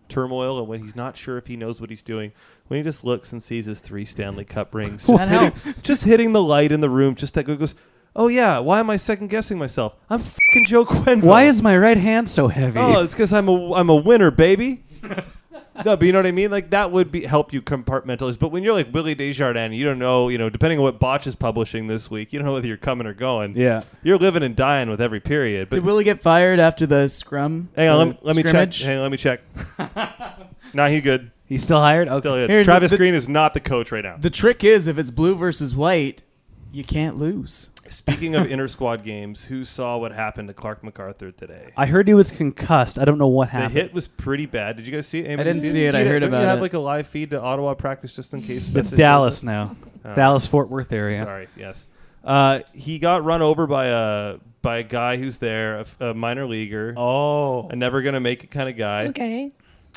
Speaker 2: turmoil and when he's not sure if he knows what he's doing. When he just looks and sees his 3 Stanley Cup rings, just hitting the light in the room, just that goes, oh yeah, why am I second guessing myself? I'm fucking Joe Quenneville.
Speaker 9: Why is my right hand so heavy?
Speaker 2: Oh, it's because I'm a winner, baby. No, but you know what I mean? Like, that would help you compartmentalize. But when you're like Willie Desjardins, you don't know, depending on what Botch is publishing this week, you don't know whether you're coming or going.
Speaker 9: Yeah.
Speaker 2: You're living and dying with every period. But
Speaker 1: Did Willie get fired after the scrum?
Speaker 2: hang on, let me check.
Speaker 1: Scrimmage?
Speaker 2: Hang on, let me check. Nah, he good.
Speaker 9: He's still hired? Okay.
Speaker 2: Still good.
Speaker 1: Here's
Speaker 2: Travis
Speaker 1: the-
Speaker 2: Green is not the coach right now.
Speaker 1: The trick is, if it's blue versus white, you can't lose.
Speaker 2: Speaking of inter-squad games, who saw what happened to Clarke MacArthur today?
Speaker 9: I heard he was concussed. I don't know what
Speaker 2: The
Speaker 9: happened.
Speaker 2: hit was pretty bad. Did you guys see it?
Speaker 1: I didn't see it. I heard about
Speaker 2: You have
Speaker 1: it.
Speaker 2: like a live feed to Ottawa practice just in case.
Speaker 9: It's Dallas now. Dallas, Fort Worth area.
Speaker 2: Sorry, yes. He got run over by a guy who's there, a minor leaguer,
Speaker 9: Oh.
Speaker 2: a never gonna make it kind of guy.
Speaker 10: Okay.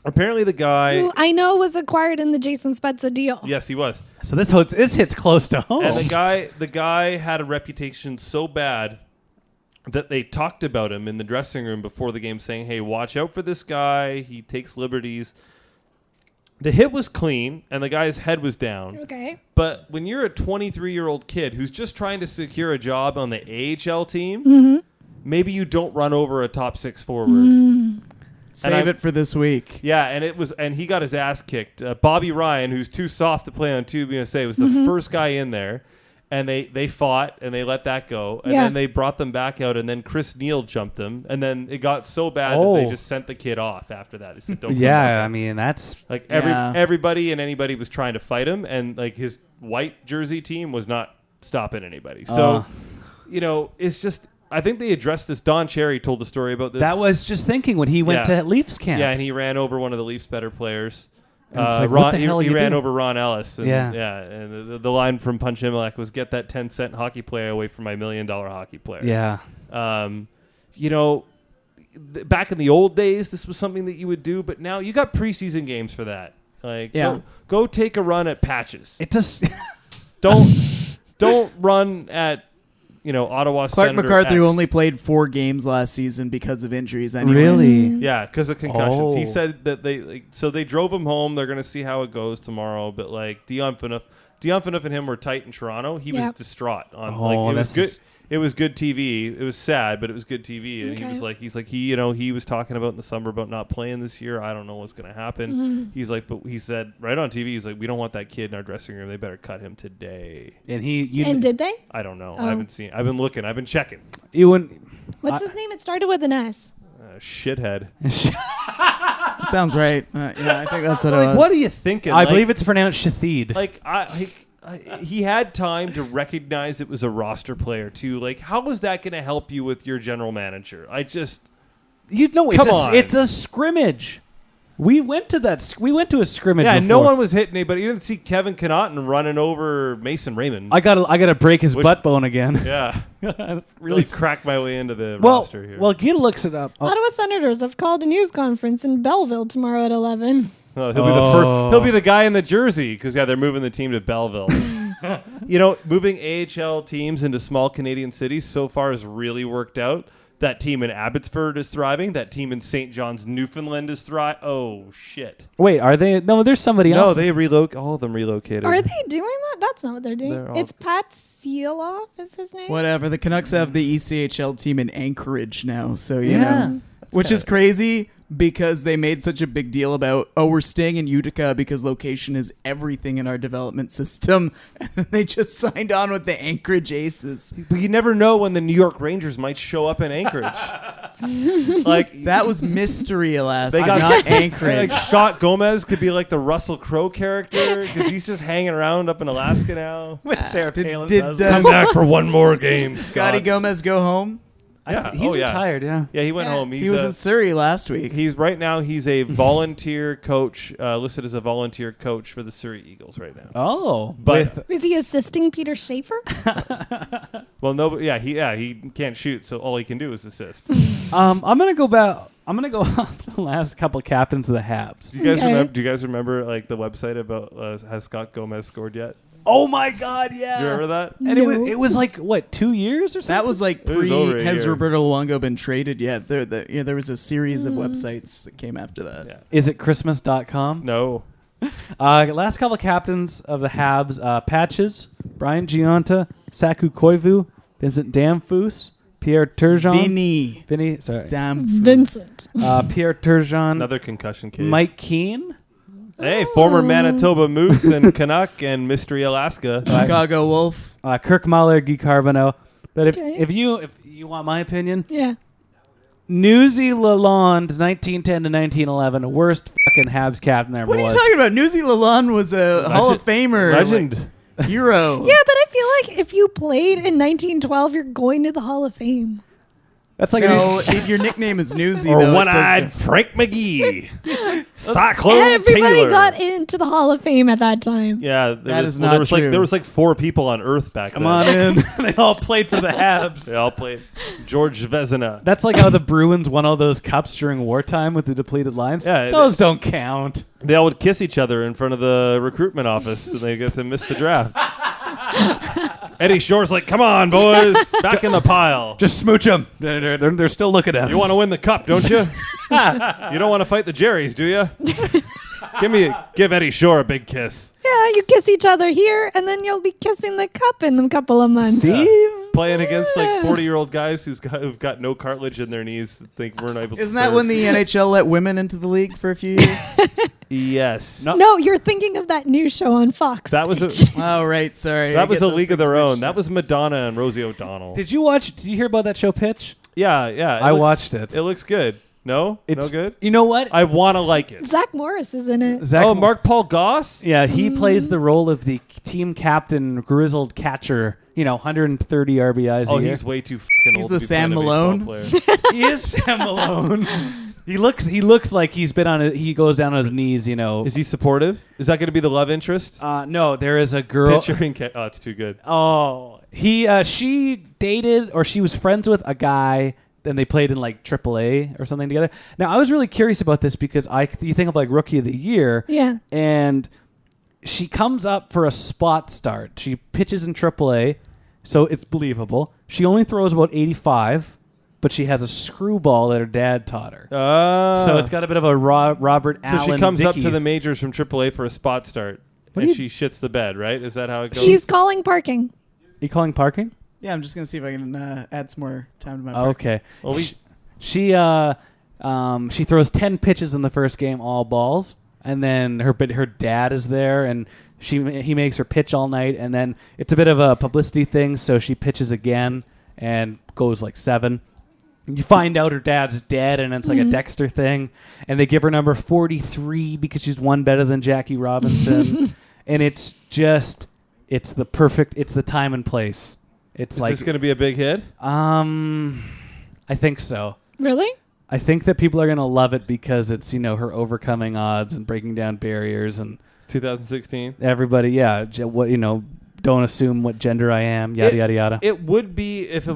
Speaker 2: Apparently, the guy.
Speaker 10: Who I know was acquired in the Jason Spezza deal.
Speaker 2: Yes, he was.
Speaker 9: So this hits close to home.
Speaker 2: And the guy had a reputation so bad that they talked about him in the dressing room before the game, saying, "Hey, watch out for this guy. He takes liberties." The hit was clean, and the guy's head was down.
Speaker 10: Okay.
Speaker 2: But when you're a 23-year-old kid who's just trying to secure a job on the AHL team, maybe you don't run over a top six forward.
Speaker 1: Save it for this week.
Speaker 2: Yeah, and he got his ass kicked. Bobby Ryan, who's too soft to play on Tube USA, was the first guy in there, and they fought and they let that go, and then they brought them back out, and then Chris Neal jumped him, and then it got so bad that they just sent the kid off after that. They said, "Don't."
Speaker 9: Yeah, I mean that's
Speaker 2: like everybody and anybody was trying to fight him, and like his white jersey team was not stopping anybody. So, it's just. I think they addressed this. Don Cherry told the story about this.
Speaker 9: that was just thinking when he went to Leafs camp.
Speaker 2: Yeah, and he ran over one of the Leafs' better players.
Speaker 9: And it's like, what the hell are
Speaker 2: he
Speaker 9: you
Speaker 2: ran
Speaker 9: doing?
Speaker 2: over Ron Ellis. And, and the line from Punch Imlach was, "Get that 10-cent hockey player away from my $1 million hockey player."
Speaker 9: Yeah.
Speaker 2: Back in the old days, this was something that you would do, but now you got preseason games for that. Like, go take a run at patches.
Speaker 9: It just
Speaker 2: Don't run at Ottawa.
Speaker 1: Clarke
Speaker 2: Senator
Speaker 1: MacArthur
Speaker 2: X.
Speaker 1: only played 4 games last season because of injuries. Anyway.
Speaker 9: really.
Speaker 2: Yeah, because of concussions. He
Speaker 9: Oh.
Speaker 2: said that they drove him home. They're going to see how it goes tomorrow. But like Dion Phaneuf and him were tight in Toronto. He was distraught on it was good. It was good TV. It was sad, but it was good TV. And he was talking about in the summer about not playing this year. I don't know what's going to happen. He's like, but he said right on TV, he's like, we don't want that kid in our dressing room. They better cut him today.
Speaker 9: And
Speaker 10: did they?
Speaker 2: I don't know. I haven't seen. I've been looking. I've been checking.
Speaker 9: You wouldn't.
Speaker 10: What's his name? It started with an S.
Speaker 2: Shithead.
Speaker 1: Sounds right. Yeah, I think that's what it was.
Speaker 2: What are you thinking?
Speaker 9: I believe it's pronounced Shathid.
Speaker 2: Like he had time to recognize it was a roster player too. Like, how is that going to help you with your general manager?
Speaker 9: It's
Speaker 2: Come on.
Speaker 9: it's a scrimmage. We went to a scrimmage.
Speaker 2: Yeah,
Speaker 9: before.
Speaker 2: no one was hitting anybody. You didn't see Kevin Connaughton running over Mason Raymond.
Speaker 9: I gotta break his butt bone again.
Speaker 2: Yeah,
Speaker 9: really
Speaker 2: really crack my way into the roster here.
Speaker 9: Well, Geeta looks it up.
Speaker 10: Ottawa Senators have called a news conference in Belleville tomorrow at 11.
Speaker 2: He'll be the first. He'll be the guy in the jersey because they're moving the team to Belleville. Moving AHL teams into small Canadian cities so far has really worked out. That team in Abbotsford is thriving. That team in St. John's, Newfoundland is thriving. Oh, shit.
Speaker 9: Wait, are they? No, there's somebody else.
Speaker 2: No, they all of them relocated.
Speaker 10: Are they doing that? That's not what they're doing.
Speaker 2: They're all-
Speaker 10: It's Pat Seeloff is his name.
Speaker 1: Whatever. The Canucks have the ECHL team in Anchorage now, so you
Speaker 9: Yeah.
Speaker 1: know, which is crazy because they made such a big deal about, we're staying in Utica because location is everything in our development system, and then they just signed on with the Anchorage Aces.
Speaker 2: But you never know when the New York Rangers might show up in Anchorage. Like
Speaker 1: That was mystery, alas,
Speaker 2: They got-
Speaker 1: not Anchorage.
Speaker 2: like Scott Gomez could be like the Russell Crowe character because he's just hanging around up in Alaska now.
Speaker 9: With Sarah Palin.
Speaker 1: did,
Speaker 9: does.
Speaker 2: Come back for one more game,
Speaker 1: Scotty
Speaker 2: Scott.
Speaker 1: Gomez go home?
Speaker 2: Yeah,
Speaker 9: He's
Speaker 2: yeah.
Speaker 9: retired. Yeah.
Speaker 2: Yeah, he went home.
Speaker 1: He was in Surrey last week.
Speaker 2: He's right now. He's a volunteer coach, listed as a volunteer coach for the Surrey Eagles right now.
Speaker 9: Oh,
Speaker 2: But
Speaker 10: Is he assisting Peter Schaefer?
Speaker 2: well, no, he can't shoot, so all he can do is assist.
Speaker 9: I'm gonna go back. I'm gonna go on the last couple captains of the Habs.
Speaker 2: Do you guys
Speaker 10: Okay.
Speaker 2: remember? Do you guys remember like the website about has Scott Gomez scored yet?
Speaker 9: Oh my God! Yeah.
Speaker 2: You remember that?
Speaker 9: And
Speaker 10: No.
Speaker 9: it was like what 2 years or something.
Speaker 1: That was like
Speaker 2: It was over
Speaker 1: pre.
Speaker 2: a
Speaker 1: Has
Speaker 2: year.
Speaker 1: Roberto Luongo been traded yet? There was a series of websites that came after that.
Speaker 2: Yeah.
Speaker 9: Is it Christmas.com?
Speaker 2: No.
Speaker 9: Last couple captains of the Habs: Patches, Brian Giunta, Saku Koivu, Vincent Damphus, Pierre Turgeon, Vinny. Sorry.
Speaker 1: Damn.
Speaker 10: Vincent.
Speaker 9: Pierre Turgeon,
Speaker 2: Another concussion case.
Speaker 9: Mike Keane,
Speaker 2: Hey, former Manitoba Moose and Canuck and Mystery Alaska.
Speaker 1: Chicago Wolf.
Speaker 9: Kirk Muller, Guy Carbonneau. But
Speaker 10: Okay.
Speaker 9: if you want my opinion,
Speaker 10: Yeah.
Speaker 9: Newsy Lalonde, 1910 to 1911, worst fucking Habs captain there
Speaker 1: What
Speaker 9: was.
Speaker 1: are you talking about? Newsy Lalonde was a Hall of Famer.
Speaker 2: Legend.
Speaker 1: like, hero.
Speaker 10: Yeah, but I feel like if you played in 1912, you're going to the Hall of Fame.
Speaker 9: That's like
Speaker 1: No, if your nickname is Newsy,
Speaker 2: Or
Speaker 1: though, it
Speaker 2: one-eyed
Speaker 1: does
Speaker 2: Frank McGee. Cyclone
Speaker 10: Everybody
Speaker 2: Taylor.
Speaker 10: got into the Hall of Fame at that time.
Speaker 2: Yeah,
Speaker 1: That is
Speaker 2: there
Speaker 1: not
Speaker 2: was
Speaker 1: true.
Speaker 2: there was like 4 people on Earth back
Speaker 9: Come
Speaker 2: then.
Speaker 9: on in. They all played for the Habs.
Speaker 2: They all played. George Vezina.
Speaker 9: That's like how the Bruins won all those cups during wartime with the depleted lines.
Speaker 2: Yeah,
Speaker 9: those don't count.
Speaker 2: They all would kiss each other in front of the recruitment office, and they get to miss the draft. Eddie Shore's like, "Come on, boys, back in the pile.
Speaker 9: Just smooch them. They're still looking at us.
Speaker 2: You want to win the cup, don't you? You don't want to fight the Jerrys, do you? Give Eddie Shore a big kiss.
Speaker 10: Yeah, you kiss each other here, and then you'll be kissing the cup in a couple of months.
Speaker 9: See?
Speaker 2: Playing against like 40-year-old guys who've got no cartilage in their knees, think weren't able to.
Speaker 1: Isn't that
Speaker 2: serve.
Speaker 1: when the NHL let women into the league for a few years?
Speaker 2: Yes.
Speaker 10: No, you're thinking of that new show on Fox.
Speaker 2: That was a
Speaker 1: Oh, right. Sorry. I
Speaker 2: that was
Speaker 1: get
Speaker 2: a
Speaker 1: those
Speaker 2: league of
Speaker 1: things
Speaker 2: their
Speaker 1: mixed
Speaker 2: own.
Speaker 1: up.
Speaker 2: That was Madonna and Rosie O'Donnell.
Speaker 9: Did you hear about that show Pitch?
Speaker 2: Yeah.
Speaker 9: I watched it.
Speaker 2: It looks good. No,
Speaker 9: It's
Speaker 2: no good.
Speaker 9: You know what?
Speaker 2: I want to like it.
Speaker 10: Zach Morris is in it.
Speaker 9: Zach,
Speaker 2: Mark Paul Goss.
Speaker 9: Yeah, he plays the role of the team captain, grizzled catcher. 130 RBIs.
Speaker 2: Oh,
Speaker 9: a year.
Speaker 2: he's way too fucking
Speaker 1: He's
Speaker 2: old.
Speaker 1: the
Speaker 2: to be
Speaker 1: Sam
Speaker 2: playing a baseball
Speaker 1: Malone.
Speaker 2: player.
Speaker 9: He is Sam Malone. He looks like he's been on. He goes down on his knees.
Speaker 2: Is he supportive? Is that going to be the love interest?
Speaker 9: No, there is a girl.
Speaker 2: Pitcher and oh, it's too good.
Speaker 9: Oh, she dated or she was friends with a guy. And they played in like AAA or something together. Now I was really curious about this because you think of like Rookie of the Year.
Speaker 10: Yeah.
Speaker 9: And she comes up for a spot start. She pitches in AAA, so it's believable. She only throws about 85, but she has a screwball that her dad taught her. So it's got a bit of a Robert
Speaker 2: So
Speaker 9: Allen.
Speaker 2: she comes up
Speaker 9: Dickey.
Speaker 2: to the majors from AAA for a spot start, and she shits the bed. Right? Is that how it goes?
Speaker 10: He's calling parking.
Speaker 9: Are you calling parking?
Speaker 1: Yeah, I'm just going to see if I can add some more time to my part.
Speaker 9: Okay.
Speaker 2: Well,
Speaker 9: she throws 10 pitches in the first game, all balls, and then her dad is there, and he makes her pitch all night, and then it's a bit of a publicity thing, so she pitches again and goes like 7. You find out her dad's dead, and it's like a Dexter thing, and they give her number 43 because she's one better than Jackie Robinson, and it's the time and place. It's
Speaker 2: is
Speaker 9: like
Speaker 2: this going to be a big hit?
Speaker 9: I think so.
Speaker 10: Really?
Speaker 9: I think that people are going to love it because it's, her overcoming odds and breaking down barriers and
Speaker 2: 2016.
Speaker 9: everybody, don't assume what gender I am, yada yada yada.
Speaker 2: It would be if a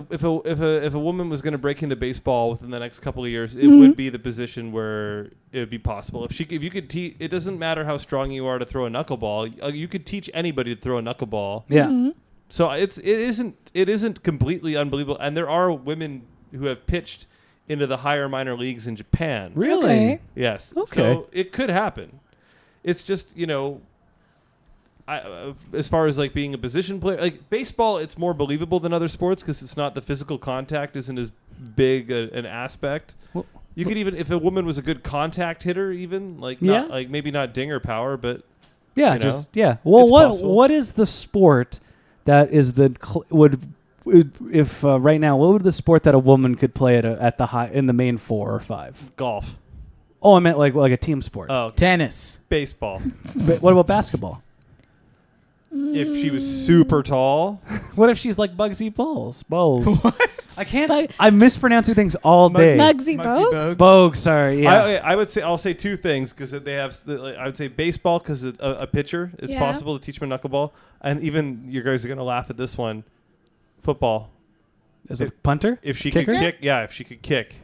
Speaker 2: woman was going to break into baseball within the next couple of years, it would be the position where it would be possible. If you could teach, it doesn't matter how strong you are to throw a knuckleball. You could teach anybody to throw a knuckleball.
Speaker 9: Yeah.
Speaker 2: So it isn't completely unbelievable, and there are women who have pitched into the higher minor leagues in Japan.
Speaker 9: Really?
Speaker 10: Okay.
Speaker 2: Yes.
Speaker 9: Okay.
Speaker 2: So it could happen. It's just as far as like being a position player, like baseball, it's more believable than other sports because it's not the physical contact isn't as big an aspect.
Speaker 9: Well,
Speaker 2: you could even if a woman was a good contact hitter, even
Speaker 9: Yeah.
Speaker 2: not maybe not dinger power, but
Speaker 9: Yeah,
Speaker 2: you know,
Speaker 9: just yeah. Well,
Speaker 2: it's possible.
Speaker 9: what is the sport that is right now? What would the sport that a woman could play at the high in the main 4 or 5?
Speaker 2: golf.
Speaker 9: Oh, I meant like a team sport.
Speaker 2: Oh,
Speaker 1: Tennis.
Speaker 2: baseball.
Speaker 9: But what about basketball?
Speaker 2: If she was super tall,
Speaker 9: What if she's like Bugsy Bowles?
Speaker 1: What?
Speaker 9: I can't. I'm mispronouncing things all day.
Speaker 10: Muggsy Bogues?
Speaker 9: Bogue, sorry. Yeah.
Speaker 2: I would say I'll say 2 things because they have. I would say baseball because a pitcher. It's
Speaker 10: Yeah.
Speaker 2: possible to teach him a knuckleball, and even you guys are gonna laugh at this one. Football.
Speaker 9: As a punter?
Speaker 2: If she
Speaker 9: Kicker?
Speaker 2: could kick, yeah. If she could kick,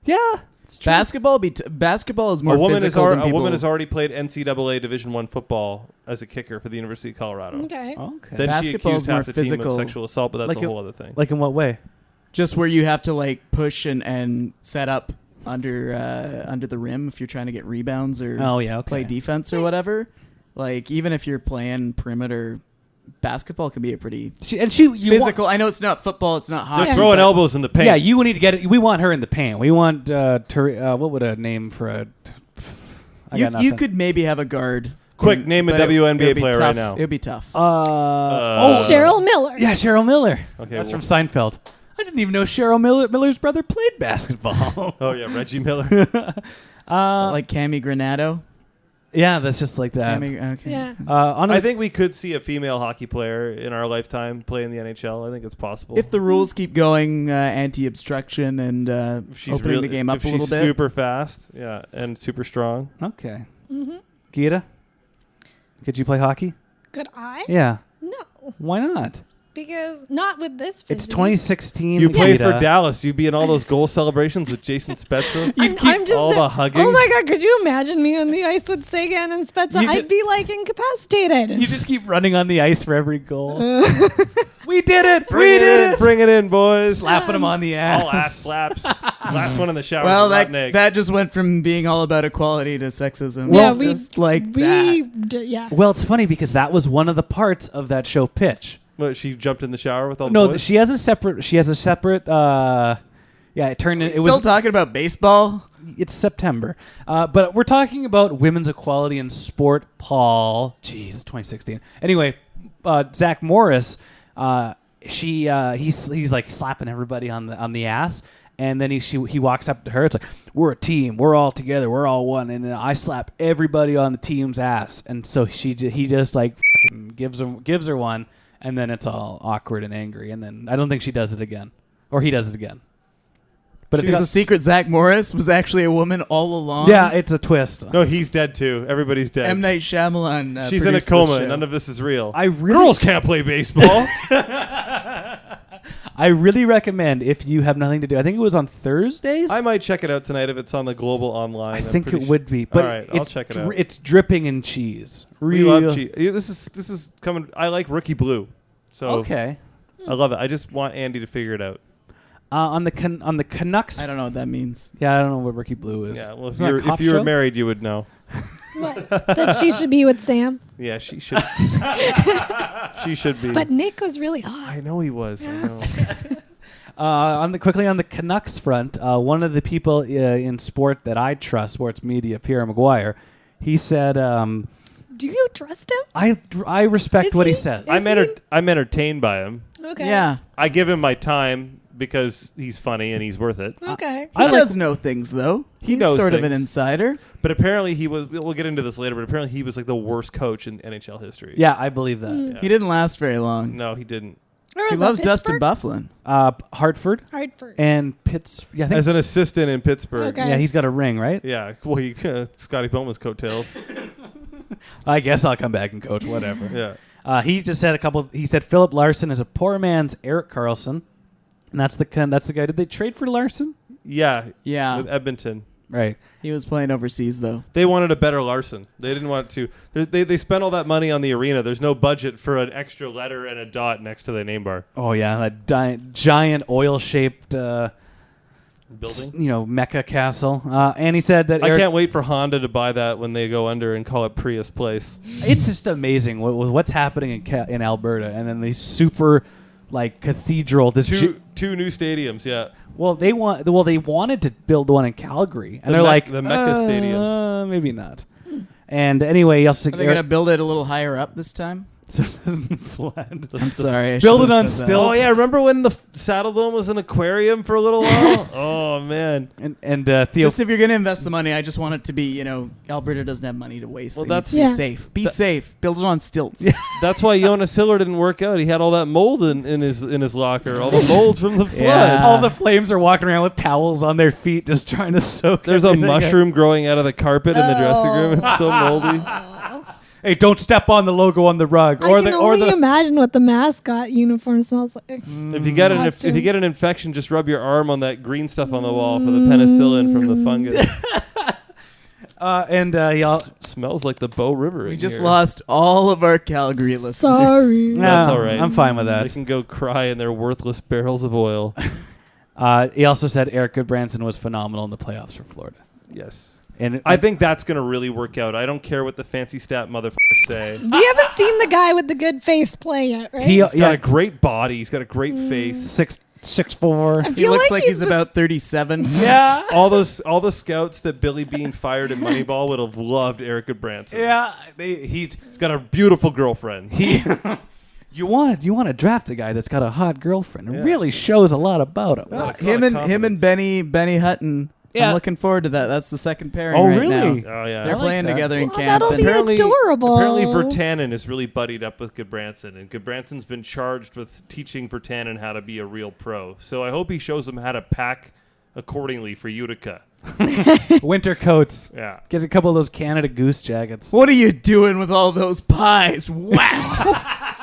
Speaker 9: Yeah. It's true.
Speaker 1: Basketball is more
Speaker 2: a woman
Speaker 1: physical than
Speaker 2: a
Speaker 1: people.
Speaker 2: woman has already played NCAA Division I football as a kicker for the University of Colorado.
Speaker 10: Okay.
Speaker 9: Okay.
Speaker 2: Then she
Speaker 1: Basketball is
Speaker 2: accused
Speaker 1: more
Speaker 2: half the team
Speaker 1: physical.
Speaker 2: of sexual assault, but that's
Speaker 9: Like
Speaker 2: a
Speaker 9: a-
Speaker 2: whole other thing.
Speaker 9: Like in what way?
Speaker 1: Just where you have to like push and set up under the rim if you're trying to get rebounds or
Speaker 9: Oh yeah. Okay.
Speaker 1: play defense or whatever. Like even if you're playing perimeter, basketball can be a pretty physical. I know it's not football, it's not hockey.
Speaker 2: They're throwing
Speaker 1: but
Speaker 2: elbows in the paint.
Speaker 9: Yeah, you need to get it. We want her in the paint. We want what would a name for a I got nothing.
Speaker 1: You could maybe have a guard.
Speaker 2: Quick, name a
Speaker 1: but it
Speaker 2: WNBA
Speaker 1: would be
Speaker 2: player
Speaker 1: tough.
Speaker 2: right now.
Speaker 1: It would be tough.
Speaker 10: Cheryl Miller.
Speaker 9: Yeah, Cheryl Miller.
Speaker 2: Okay,
Speaker 9: That's
Speaker 2: well-
Speaker 9: from Seinfeld. I didn't even know Cheryl Miller's brother played basketball.
Speaker 2: Oh, yeah, Reggie Miller.
Speaker 1: Like Cami Granado.
Speaker 9: Yeah, that's just like that.
Speaker 1: Okay.
Speaker 10: Yeah.
Speaker 2: I think we could see a female hockey player in our lifetime play in the NHL. I think it's possible.
Speaker 1: If the rules keep going anti-obstruction and
Speaker 2: If she's
Speaker 1: opening the game up
Speaker 2: if
Speaker 1: a little
Speaker 2: she's
Speaker 1: bit.
Speaker 2: super fast, yeah, and super strong.
Speaker 9: Okay. Geeta, could you play hockey?
Speaker 10: Could I?
Speaker 9: Yeah.
Speaker 10: No,
Speaker 9: Why not?
Speaker 10: because not with this.
Speaker 9: It's
Speaker 10: physique.
Speaker 9: 2016.
Speaker 2: You played for
Speaker 9: Geeta.
Speaker 2: Dallas. You'd be in all those goal celebrations with Jason Spezza.
Speaker 10: I'm just
Speaker 2: all the hugging.
Speaker 10: Oh my god! Could you imagine me on the ice with Sagan and Spezza?
Speaker 9: You
Speaker 10: I'd be like incapacitated.
Speaker 9: You just keep running on the ice for every goal. We did it!
Speaker 2: Bring
Speaker 9: we
Speaker 2: it
Speaker 9: did
Speaker 2: in,
Speaker 9: it!
Speaker 2: bring it in, boys.
Speaker 9: Slapping him on the ass.
Speaker 2: All ass slaps. Last one in the shower.
Speaker 1: Well,
Speaker 2: for rotten egg.
Speaker 1: that just went from being all about equality to sexism.
Speaker 10: Yeah, we
Speaker 1: just like that.
Speaker 10: Yeah.
Speaker 9: Well, it's funny because that was one of the parts of that show pitch.
Speaker 2: What, she jumped in the shower with all the
Speaker 9: No,
Speaker 2: boys?
Speaker 9: she has a separate. Yeah, it turned in. It
Speaker 1: Still
Speaker 9: was.
Speaker 1: talking about baseball.
Speaker 9: It's September, but we're talking about women's equality in sport. Paul, jeez, it's 2016. Anyway, Zach Morris, he's like slapping everybody on the ass, and then he walks up to her. It's like, we're a team, we're all together, we're all one, and then I slap everybody on the team's ass, and so he just like fucking gives her one, and then it's all awkward and angry, and then I don't think she does it again, or he does it again. But
Speaker 1: She's the secret Zach Morris was actually a woman all along.
Speaker 9: Yeah, it's a twist.
Speaker 2: No, he's dead too. Everybody's dead.
Speaker 1: M. Night Shyamalan.
Speaker 2: She's in a
Speaker 1: produced this
Speaker 2: coma.
Speaker 1: show.
Speaker 2: None of this is real.
Speaker 9: Girls
Speaker 2: can't play baseball.
Speaker 9: I really recommend if you have nothing to do. I think it was on Thursdays.
Speaker 2: I might check it out tonight if it's on the Global Online.
Speaker 9: I think it would be. But
Speaker 2: All right, I'll check it out.
Speaker 9: It's dripping in cheese.
Speaker 2: We love cheese. This is coming. I like Rookie Blue. So
Speaker 9: Okay.
Speaker 2: I love it. I just want Andy to figure it out.
Speaker 9: On the Canucks.
Speaker 1: I don't know what that means.
Speaker 9: Yeah, I don't know what Ricky Blue is.
Speaker 2: Yeah, well,
Speaker 9: Isn't that a cop
Speaker 2: if you were
Speaker 9: show?
Speaker 2: married, you would know.
Speaker 10: What? That she should be with Sam.
Speaker 2: Yeah, she should. She should be.
Speaker 10: But Nick was really hot.
Speaker 2: I know he was. I know.
Speaker 9: Quickly on the Canucks front, one of the people in sport that I trust, sports media, Pierre McGuire, he said,
Speaker 10: Do you trust him?
Speaker 9: I respect
Speaker 10: Is
Speaker 9: what he
Speaker 10: he?
Speaker 9: says.
Speaker 10: Is
Speaker 2: I'm entertained by him.
Speaker 10: Okay.
Speaker 1: Yeah.
Speaker 2: I give him my time because he's funny and he's worth it.
Speaker 10: Okay.
Speaker 1: He does know things, though. He's
Speaker 2: knows
Speaker 1: sort of an
Speaker 2: things.
Speaker 1: insider.
Speaker 2: But apparently he was. We'll get into this later. But apparently he was like the worst coach in NHL history.
Speaker 9: Yeah, I believe that.
Speaker 10: Hmm.
Speaker 2: Yeah.
Speaker 1: He didn't last very long.
Speaker 2: No, he didn't.
Speaker 10: Where
Speaker 1: He
Speaker 10: was that,
Speaker 1: loves Dustin
Speaker 10: Pittsburgh?
Speaker 1: Byfuglien.
Speaker 9: Hartford
Speaker 10: Hartford.
Speaker 9: and Pitts. Yeah, I think,
Speaker 2: As an assistant in Pittsburgh.
Speaker 10: Okay.
Speaker 9: yeah, he's got a ring, right?
Speaker 2: Yeah. Well, Scotty Bowman's coattails.
Speaker 9: I guess I'll come back and coach, whatever.
Speaker 2: Yeah.
Speaker 9: He just said he said Philip Larson is a poor man's Erik Karlsson. And that's the guy. Did they trade for Larson?
Speaker 2: Yeah.
Speaker 1: Yeah.
Speaker 2: With Edmonton.
Speaker 9: Right.
Speaker 1: He was playing overseas, though.
Speaker 2: They wanted a better Larson. They didn't want to. They spent all that money on the arena. There's no budget for an extra letter and a dot next to the name bar.
Speaker 9: Oh yeah, that giant oil-shaped,
Speaker 2: Building.
Speaker 9: Mecca castle. And he said that
Speaker 2: I can't wait for Honda to buy that when they go under and call it Prius Place.
Speaker 9: It's just amazing what's happening in Alberta, and then these super cathedral. This
Speaker 2: Two new stadiums. Yeah.
Speaker 9: they wanted to build one in Calgary, and they're like
Speaker 2: the Mecca Stadium.
Speaker 9: maybe not. And anyway, he also
Speaker 1: Are they going to build it a little higher up this time?
Speaker 9: so it doesn't flood.
Speaker 1: I'm sorry. I
Speaker 9: Build
Speaker 1: shouldn't
Speaker 9: it on
Speaker 1: have said that.
Speaker 9: stilts.
Speaker 2: Oh yeah, remember when the Saddle Dome was an aquarium for a little while? Oh man.
Speaker 9: And Theo.
Speaker 1: Just if you're going to invest the money, I just want it to be, Alberta doesn't have money to waste.
Speaker 2: Well,
Speaker 1: They need
Speaker 2: that's-
Speaker 1: to be
Speaker 10: Yeah.
Speaker 1: safe. Be safe. Build it on stilts.
Speaker 2: That's why Jonas Hiller didn't work out. He had all that mold in his locker. All the mold from the flood.
Speaker 1: Yeah.
Speaker 9: all the Flames are walking around with towels on their feet, just trying to soak.
Speaker 2: There's a
Speaker 9: everything up.
Speaker 2: mushroom growing out of the carpet in the dressing room. It's so moldy.
Speaker 9: Hey, don't step on the logo on the rug,
Speaker 10: I can only imagine what the mascot uniform smells like.
Speaker 2: If you get if you get an infection, just rub your arm on that green stuff on the wall for the penicillin from the fungus. Smells like the Bow River.
Speaker 1: We just lost all of our Calgary listeners.
Speaker 10: Sorry.
Speaker 2: That's all right.
Speaker 9: I'm fine with
Speaker 2: They
Speaker 9: that.
Speaker 2: can go cry in their worthless barrels of oil.
Speaker 9: He also said Erik Gudbranson was phenomenal in the playoffs for Florida.
Speaker 2: Yes.
Speaker 9: And
Speaker 2: I think that's going to really work out. I don't care what the fancy stat motherfuckers say.
Speaker 10: We haven't seen the guy with the good face play yet, right?
Speaker 9: he
Speaker 2: He's got a great body. He's got a great face.
Speaker 9: 6'4".
Speaker 10: I
Speaker 1: He
Speaker 10: feel
Speaker 1: looks
Speaker 10: like
Speaker 1: like he's about 37.
Speaker 9: Yeah.
Speaker 2: All the scouts that Billy Bean fired in Moneyball would have loved Erik Gudbranson.
Speaker 9: Yeah. He's
Speaker 2: He's got a beautiful girlfriend.
Speaker 9: You want to draft a guy that's got a hot girlfriend. It
Speaker 2: Yeah.
Speaker 9: really shows a lot about him.
Speaker 2: Lot of
Speaker 1: him and
Speaker 2: confidence.
Speaker 1: Benny Hutton.
Speaker 9: Yeah.
Speaker 1: I'm looking forward to that. That's the second pairing
Speaker 9: Oh,
Speaker 1: right
Speaker 9: really?
Speaker 1: now.
Speaker 2: Oh yeah.
Speaker 1: They're
Speaker 9: like
Speaker 1: playing
Speaker 9: that.
Speaker 1: together in
Speaker 10: Well,
Speaker 1: camp.
Speaker 10: that'll
Speaker 1: and-
Speaker 10: be adorable.
Speaker 2: Apparently Virtanen is really buddied up with Gudbranson, and Gudbranson's been charged with teaching Virtanen how to be a real pro. So I hope he shows him how to pack accordingly for Utica.
Speaker 9: Winter coats.
Speaker 2: Yeah.
Speaker 9: Get a couple of those Canada Goose jackets.
Speaker 1: What are you doing with all those pies? Wow!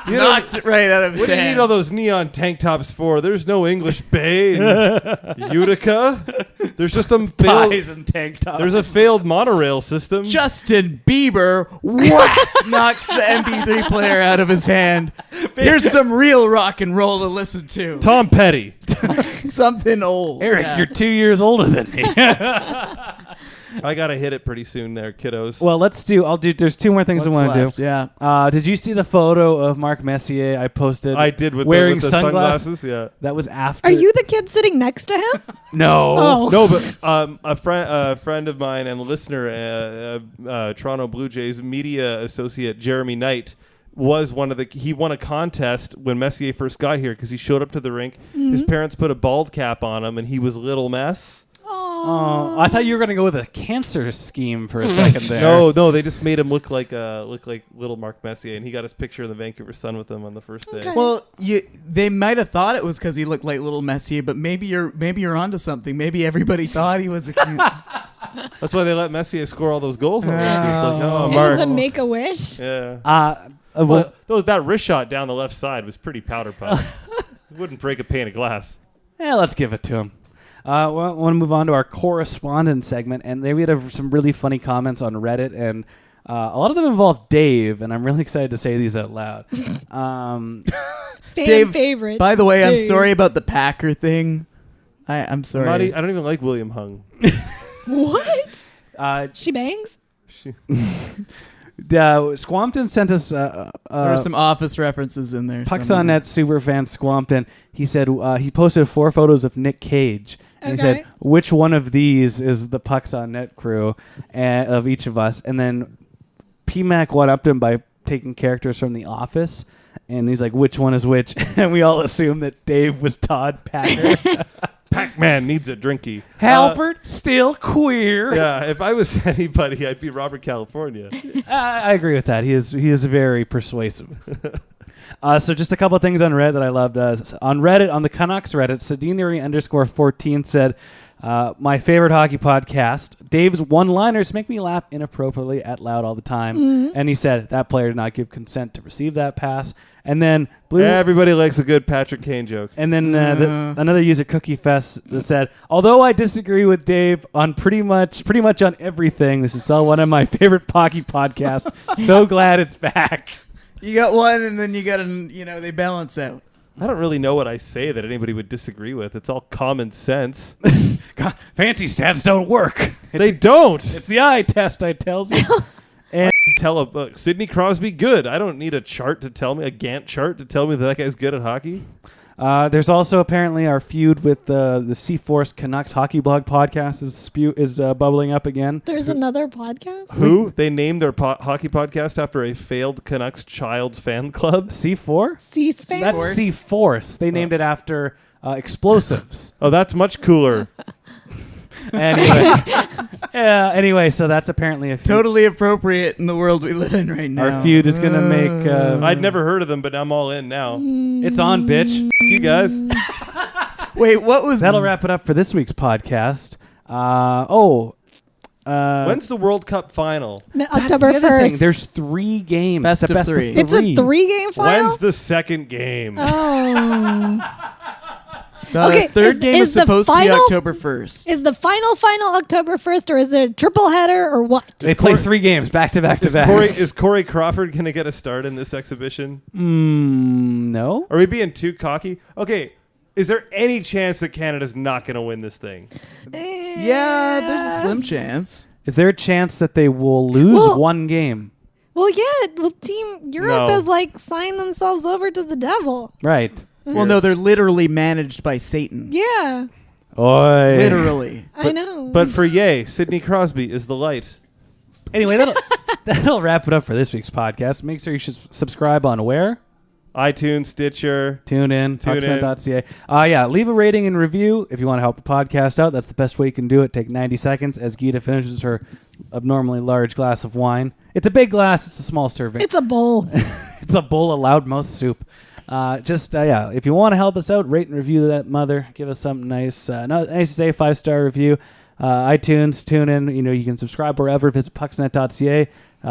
Speaker 1: Knocks it right out of his
Speaker 2: What do you
Speaker 1: hand.
Speaker 2: need all those neon tank tops for? There's no English Bay in Utica. There's just a failed,
Speaker 9: Pies and tank tops.
Speaker 2: there's a failed monorail system.
Speaker 1: Justin Bieber knocks the MP3 player out of his hand. Here's some real rock and roll to listen to.
Speaker 2: Tom Petty.
Speaker 1: Something old.
Speaker 9: Eric,
Speaker 1: Yeah.
Speaker 9: you're 2 years older than me.
Speaker 2: I gotta hit it pretty soon there, kiddos.
Speaker 9: Well, there's two more things
Speaker 1: What's
Speaker 9: I want to
Speaker 1: left?
Speaker 9: do.
Speaker 1: Yeah.
Speaker 9: Did you see the photo of Marc Messier I posted?
Speaker 2: I did with
Speaker 9: wearing
Speaker 2: the sunglasses. Yeah.
Speaker 9: That was after.
Speaker 10: Are you the kid sitting next to him?
Speaker 9: No.
Speaker 10: Oh.
Speaker 2: No, but a friend of mine and a listener, Toronto Blue Jays media associate Jeremy Knight, was he won a contest when Messier first got here because he showed up to the rink.
Speaker 10: Mm-hmm.
Speaker 2: His parents put a bald cap on him, and he was Little Mess.
Speaker 9: Oh, I thought you were going to go with a cancer scheme for a second there.
Speaker 2: No, they just made him look like little Marc Messier, and he got his picture in the Vancouver Sun with him on the first day.
Speaker 10: Okay.
Speaker 1: Well, they might have thought it was because he looked like Little Messier, but maybe you're onto something. Maybe everybody thought he was a cute.
Speaker 2: That's why they let Messier score all those goals. It's like, oh,
Speaker 10: It was
Speaker 2: Mark.
Speaker 10: a Make-A-Wish.
Speaker 2: Yeah.
Speaker 9: Well,
Speaker 2: That wrist shot down the left side was pretty powder puff. It wouldn't break a pane of glass.
Speaker 9: let's give it to him. I want to move on to our correspondence segment, and there we had some really funny comments on Reddit, and a lot of them involve Dave, and I'm really excited to say these out loud.
Speaker 1: Dave,
Speaker 10: favorite.
Speaker 1: By the way, I'm
Speaker 10: Dave.
Speaker 1: sorry about the Packer thing. I'm sorry.
Speaker 2: I don't even like William Hung.
Speaker 10: What? She bangs?
Speaker 9: Squampton sent us
Speaker 1: There are some Office references in there.
Speaker 9: Pucks
Speaker 1: somewhere.
Speaker 9: on Net superfan Squampton. He said he posted 4 photos of Nick Cage. And he said, which one of these is the Pucks on Net crew of each of us? And then PMAC went up to him by taking characters from The Office. And he's like, which one is which? And we all assumed that Dave was Todd Packer.
Speaker 2: Pac-Man needs a drinky.
Speaker 9: Halbert, still queer.
Speaker 2: Yeah, if I was anybody, I'd be Robert California.
Speaker 9: I agree with that. He is very persuasive. So just a couple of things on Reddit that I loved. On Reddit, on the Canucks Reddit, Sedinary_14 said, my favorite hockey podcast, Dave's one-liners make me laugh inappropriately out loud all the time.
Speaker 10: Mm-hmm.
Speaker 9: And he said that player did not give consent to receive that pass. And then
Speaker 2: Everybody likes a good Patrick Kane joke.
Speaker 9: And then another user, Cookie Fest, said, although I disagree with Dave on pretty much on everything, this is still one of my favorite hockey podcasts. So glad it's back.
Speaker 1: You got one, and then you got they balance out.
Speaker 2: I don't really know what I say that anybody would disagree with. It's all common sense.
Speaker 9: Fancy stats don't work.
Speaker 2: They don't.
Speaker 9: It's the eye test, I tells you.
Speaker 2: Tell Sidney Crosby good. I don't need a chart to tell me, a Gantt chart to tell me that guy's good at hockey.
Speaker 9: There's also apparently our feud with the C-Force Canucks Hockey Blog podcast is bubbling up again.
Speaker 10: There's another podcast?
Speaker 2: Who? They named their hockey podcast after a failed Canucks child's fan club?
Speaker 9: C4?
Speaker 10: C-Space?
Speaker 9: That's C-Force. They named it after explosives.
Speaker 2: Oh, that's much cooler.
Speaker 9: Anyway, so that's apparently a feud.
Speaker 1: Totally appropriate in the world we live in right now.
Speaker 9: Our feud is going to make...
Speaker 2: I'd never heard of them, but I'm all in now.
Speaker 9: It's on, bitch.
Speaker 2: Fuck you guys.
Speaker 1: Wait, what was...
Speaker 9: That'll wrap it up for this week's podcast.
Speaker 2: When's the World Cup final?
Speaker 10: October 1st.
Speaker 9: There's 3 games.
Speaker 1: Best
Speaker 9: The
Speaker 1: of 3.
Speaker 10: It's a 3-game final?
Speaker 2: When's the second game?
Speaker 10: Oh.
Speaker 1: The
Speaker 10: Okay,
Speaker 1: third game is
Speaker 10: the
Speaker 1: supposed to be
Speaker 10: final-
Speaker 1: October 1st.
Speaker 10: Is the final October 1st, or is it a triple header, or what?
Speaker 9: They play 3 games back to back to back.
Speaker 2: Is Corey Crawford going to get a start in this exhibition?
Speaker 9: No.
Speaker 2: Are we being too cocky? Okay, is there any chance that Canada's not going to win this thing?
Speaker 1: Yeah, there's a slim chance.
Speaker 9: Is there a chance that they will lose
Speaker 10: Well-
Speaker 9: 1 game?
Speaker 10: Well, yeah. Well, Team Europe
Speaker 2: No.
Speaker 10: has signed themselves over to the devil.
Speaker 9: Right.
Speaker 1: Well, no, they're literally managed by Satan.
Speaker 10: Yeah,
Speaker 9: Oi.
Speaker 1: Literally.
Speaker 10: I know.
Speaker 2: But for Yay, Sidney Crosby is the light.
Speaker 9: Anyway, that'll wrap it up for this week's podcast. Make sure you should subscribe on where?
Speaker 2: iTunes, Stitcher.
Speaker 9: Tune in, Pucksnet.ca. Yeah, leave a rating and review if you want to help the podcast out. That's the best way you can do it. Take 90 seconds as Geeta finishes her abnormally large glass of wine. It's a big glass. It's a small serving.
Speaker 10: it's a bowl.
Speaker 9: It's a bowl of loudmouth soup. If you want to help us out, rate and review that mother. Give us something nice. Nice to say, 5-star review. iTunes, tune in. You can subscribe wherever. Visit pucksnet.ca.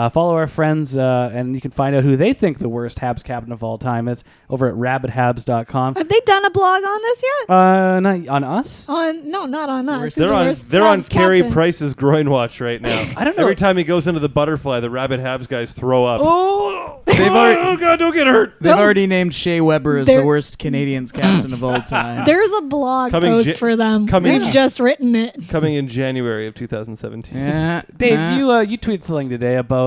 Speaker 9: Follow our friends, and you can find out who they think the worst Habs captain of all time is over at rabbithabs.com.
Speaker 10: Have they done a blog on this yet?
Speaker 9: Not on us?
Speaker 10: Not on us.
Speaker 2: They're on Carey Price's groin watch right now.
Speaker 9: I don't know.
Speaker 2: Every time he goes into the butterfly, the Rabbit Habs guys throw up.
Speaker 9: Oh,
Speaker 2: Oh God, don't get hurt.
Speaker 1: They've already named Shea Weber as the worst Canadians captain of all time.
Speaker 10: There's a blog post for them. We've just written it.
Speaker 2: Coming in January of 2017.
Speaker 9: Yeah. Dave, you tweeted something today about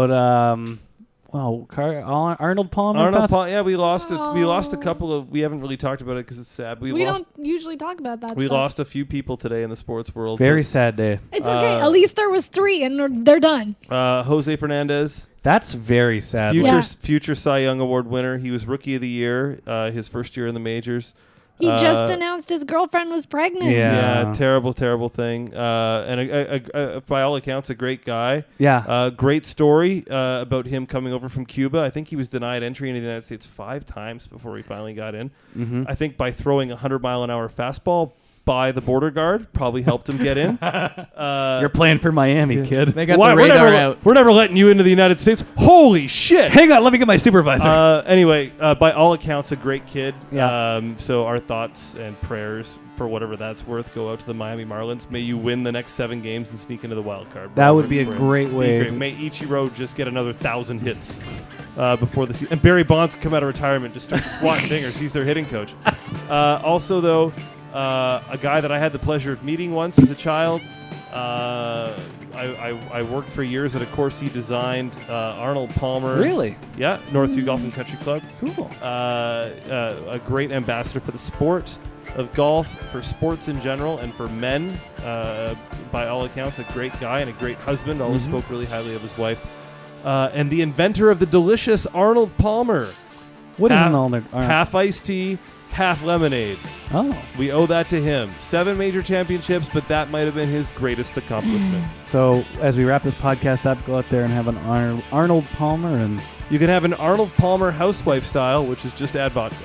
Speaker 9: Arnold Palmer.
Speaker 2: Yeah, we lost a couple of. We haven't really talked about it because it's sad.
Speaker 10: We don't usually talk about that.
Speaker 2: We
Speaker 10: stuff.
Speaker 2: lost a few people today in the sports world.
Speaker 9: Very sad day.
Speaker 10: It's okay. At least there was 3, and they're done.
Speaker 2: Jose Fernandez.
Speaker 9: That's very sad.
Speaker 2: Future Cy Young Award winner. He was Rookie of the Year. His first year in the majors.
Speaker 10: He just announced his girlfriend was pregnant.
Speaker 2: Yeah, terrible thing. And by all accounts, a great guy.
Speaker 9: Yeah.
Speaker 2: Great story about him coming over from Cuba. I think he was denied entry into the United States 5 times before he finally got in.
Speaker 9: Mm-hmm.
Speaker 2: I think by throwing a 100-mile-an-hour fastball by the border guard probably helped him get in.
Speaker 9: You're playing for Miami, kid.
Speaker 1: They got the radar out.
Speaker 2: We're never letting you into the United States. Holy shit!
Speaker 9: Hang on, let me get my supervisor.
Speaker 2: Anyway, by all accounts, a great kid.
Speaker 9: Yeah.
Speaker 2: So our thoughts and prayers, for whatever that's worth, go out to the Miami Marlins. May you win the next 7 games and sneak into the wild card.
Speaker 9: That would be a great way.
Speaker 2: May Ichiro just get another 1,000 hits before the season. And Barry Bonds come out of retirement, just start swatting dingers. He's their hitting coach. Also, though, a guy that I had the pleasure of meeting once as a child. I worked for years at a course he designed. Arnold Palmer.
Speaker 9: Really?
Speaker 2: Yeah, Northview Golf and Country Club.
Speaker 9: Cool.
Speaker 2: A great ambassador for the sport of golf, for sports in general, and for men. By all accounts, a great guy and a great husband. Always spoke really highly of his wife. And the inventor of the delicious Arnold Palmer.
Speaker 9: What is an Arnold?
Speaker 2: Half iced tea, half lemonade.
Speaker 9: Oh.
Speaker 2: We owe that to him. 7 major championships, but that might have been his greatest accomplishment.
Speaker 9: So as we wrap this podcast up, go out there and have an Arnold Palmer, and
Speaker 2: you can have an Arnold Palmer housewife style, which is just add vodka.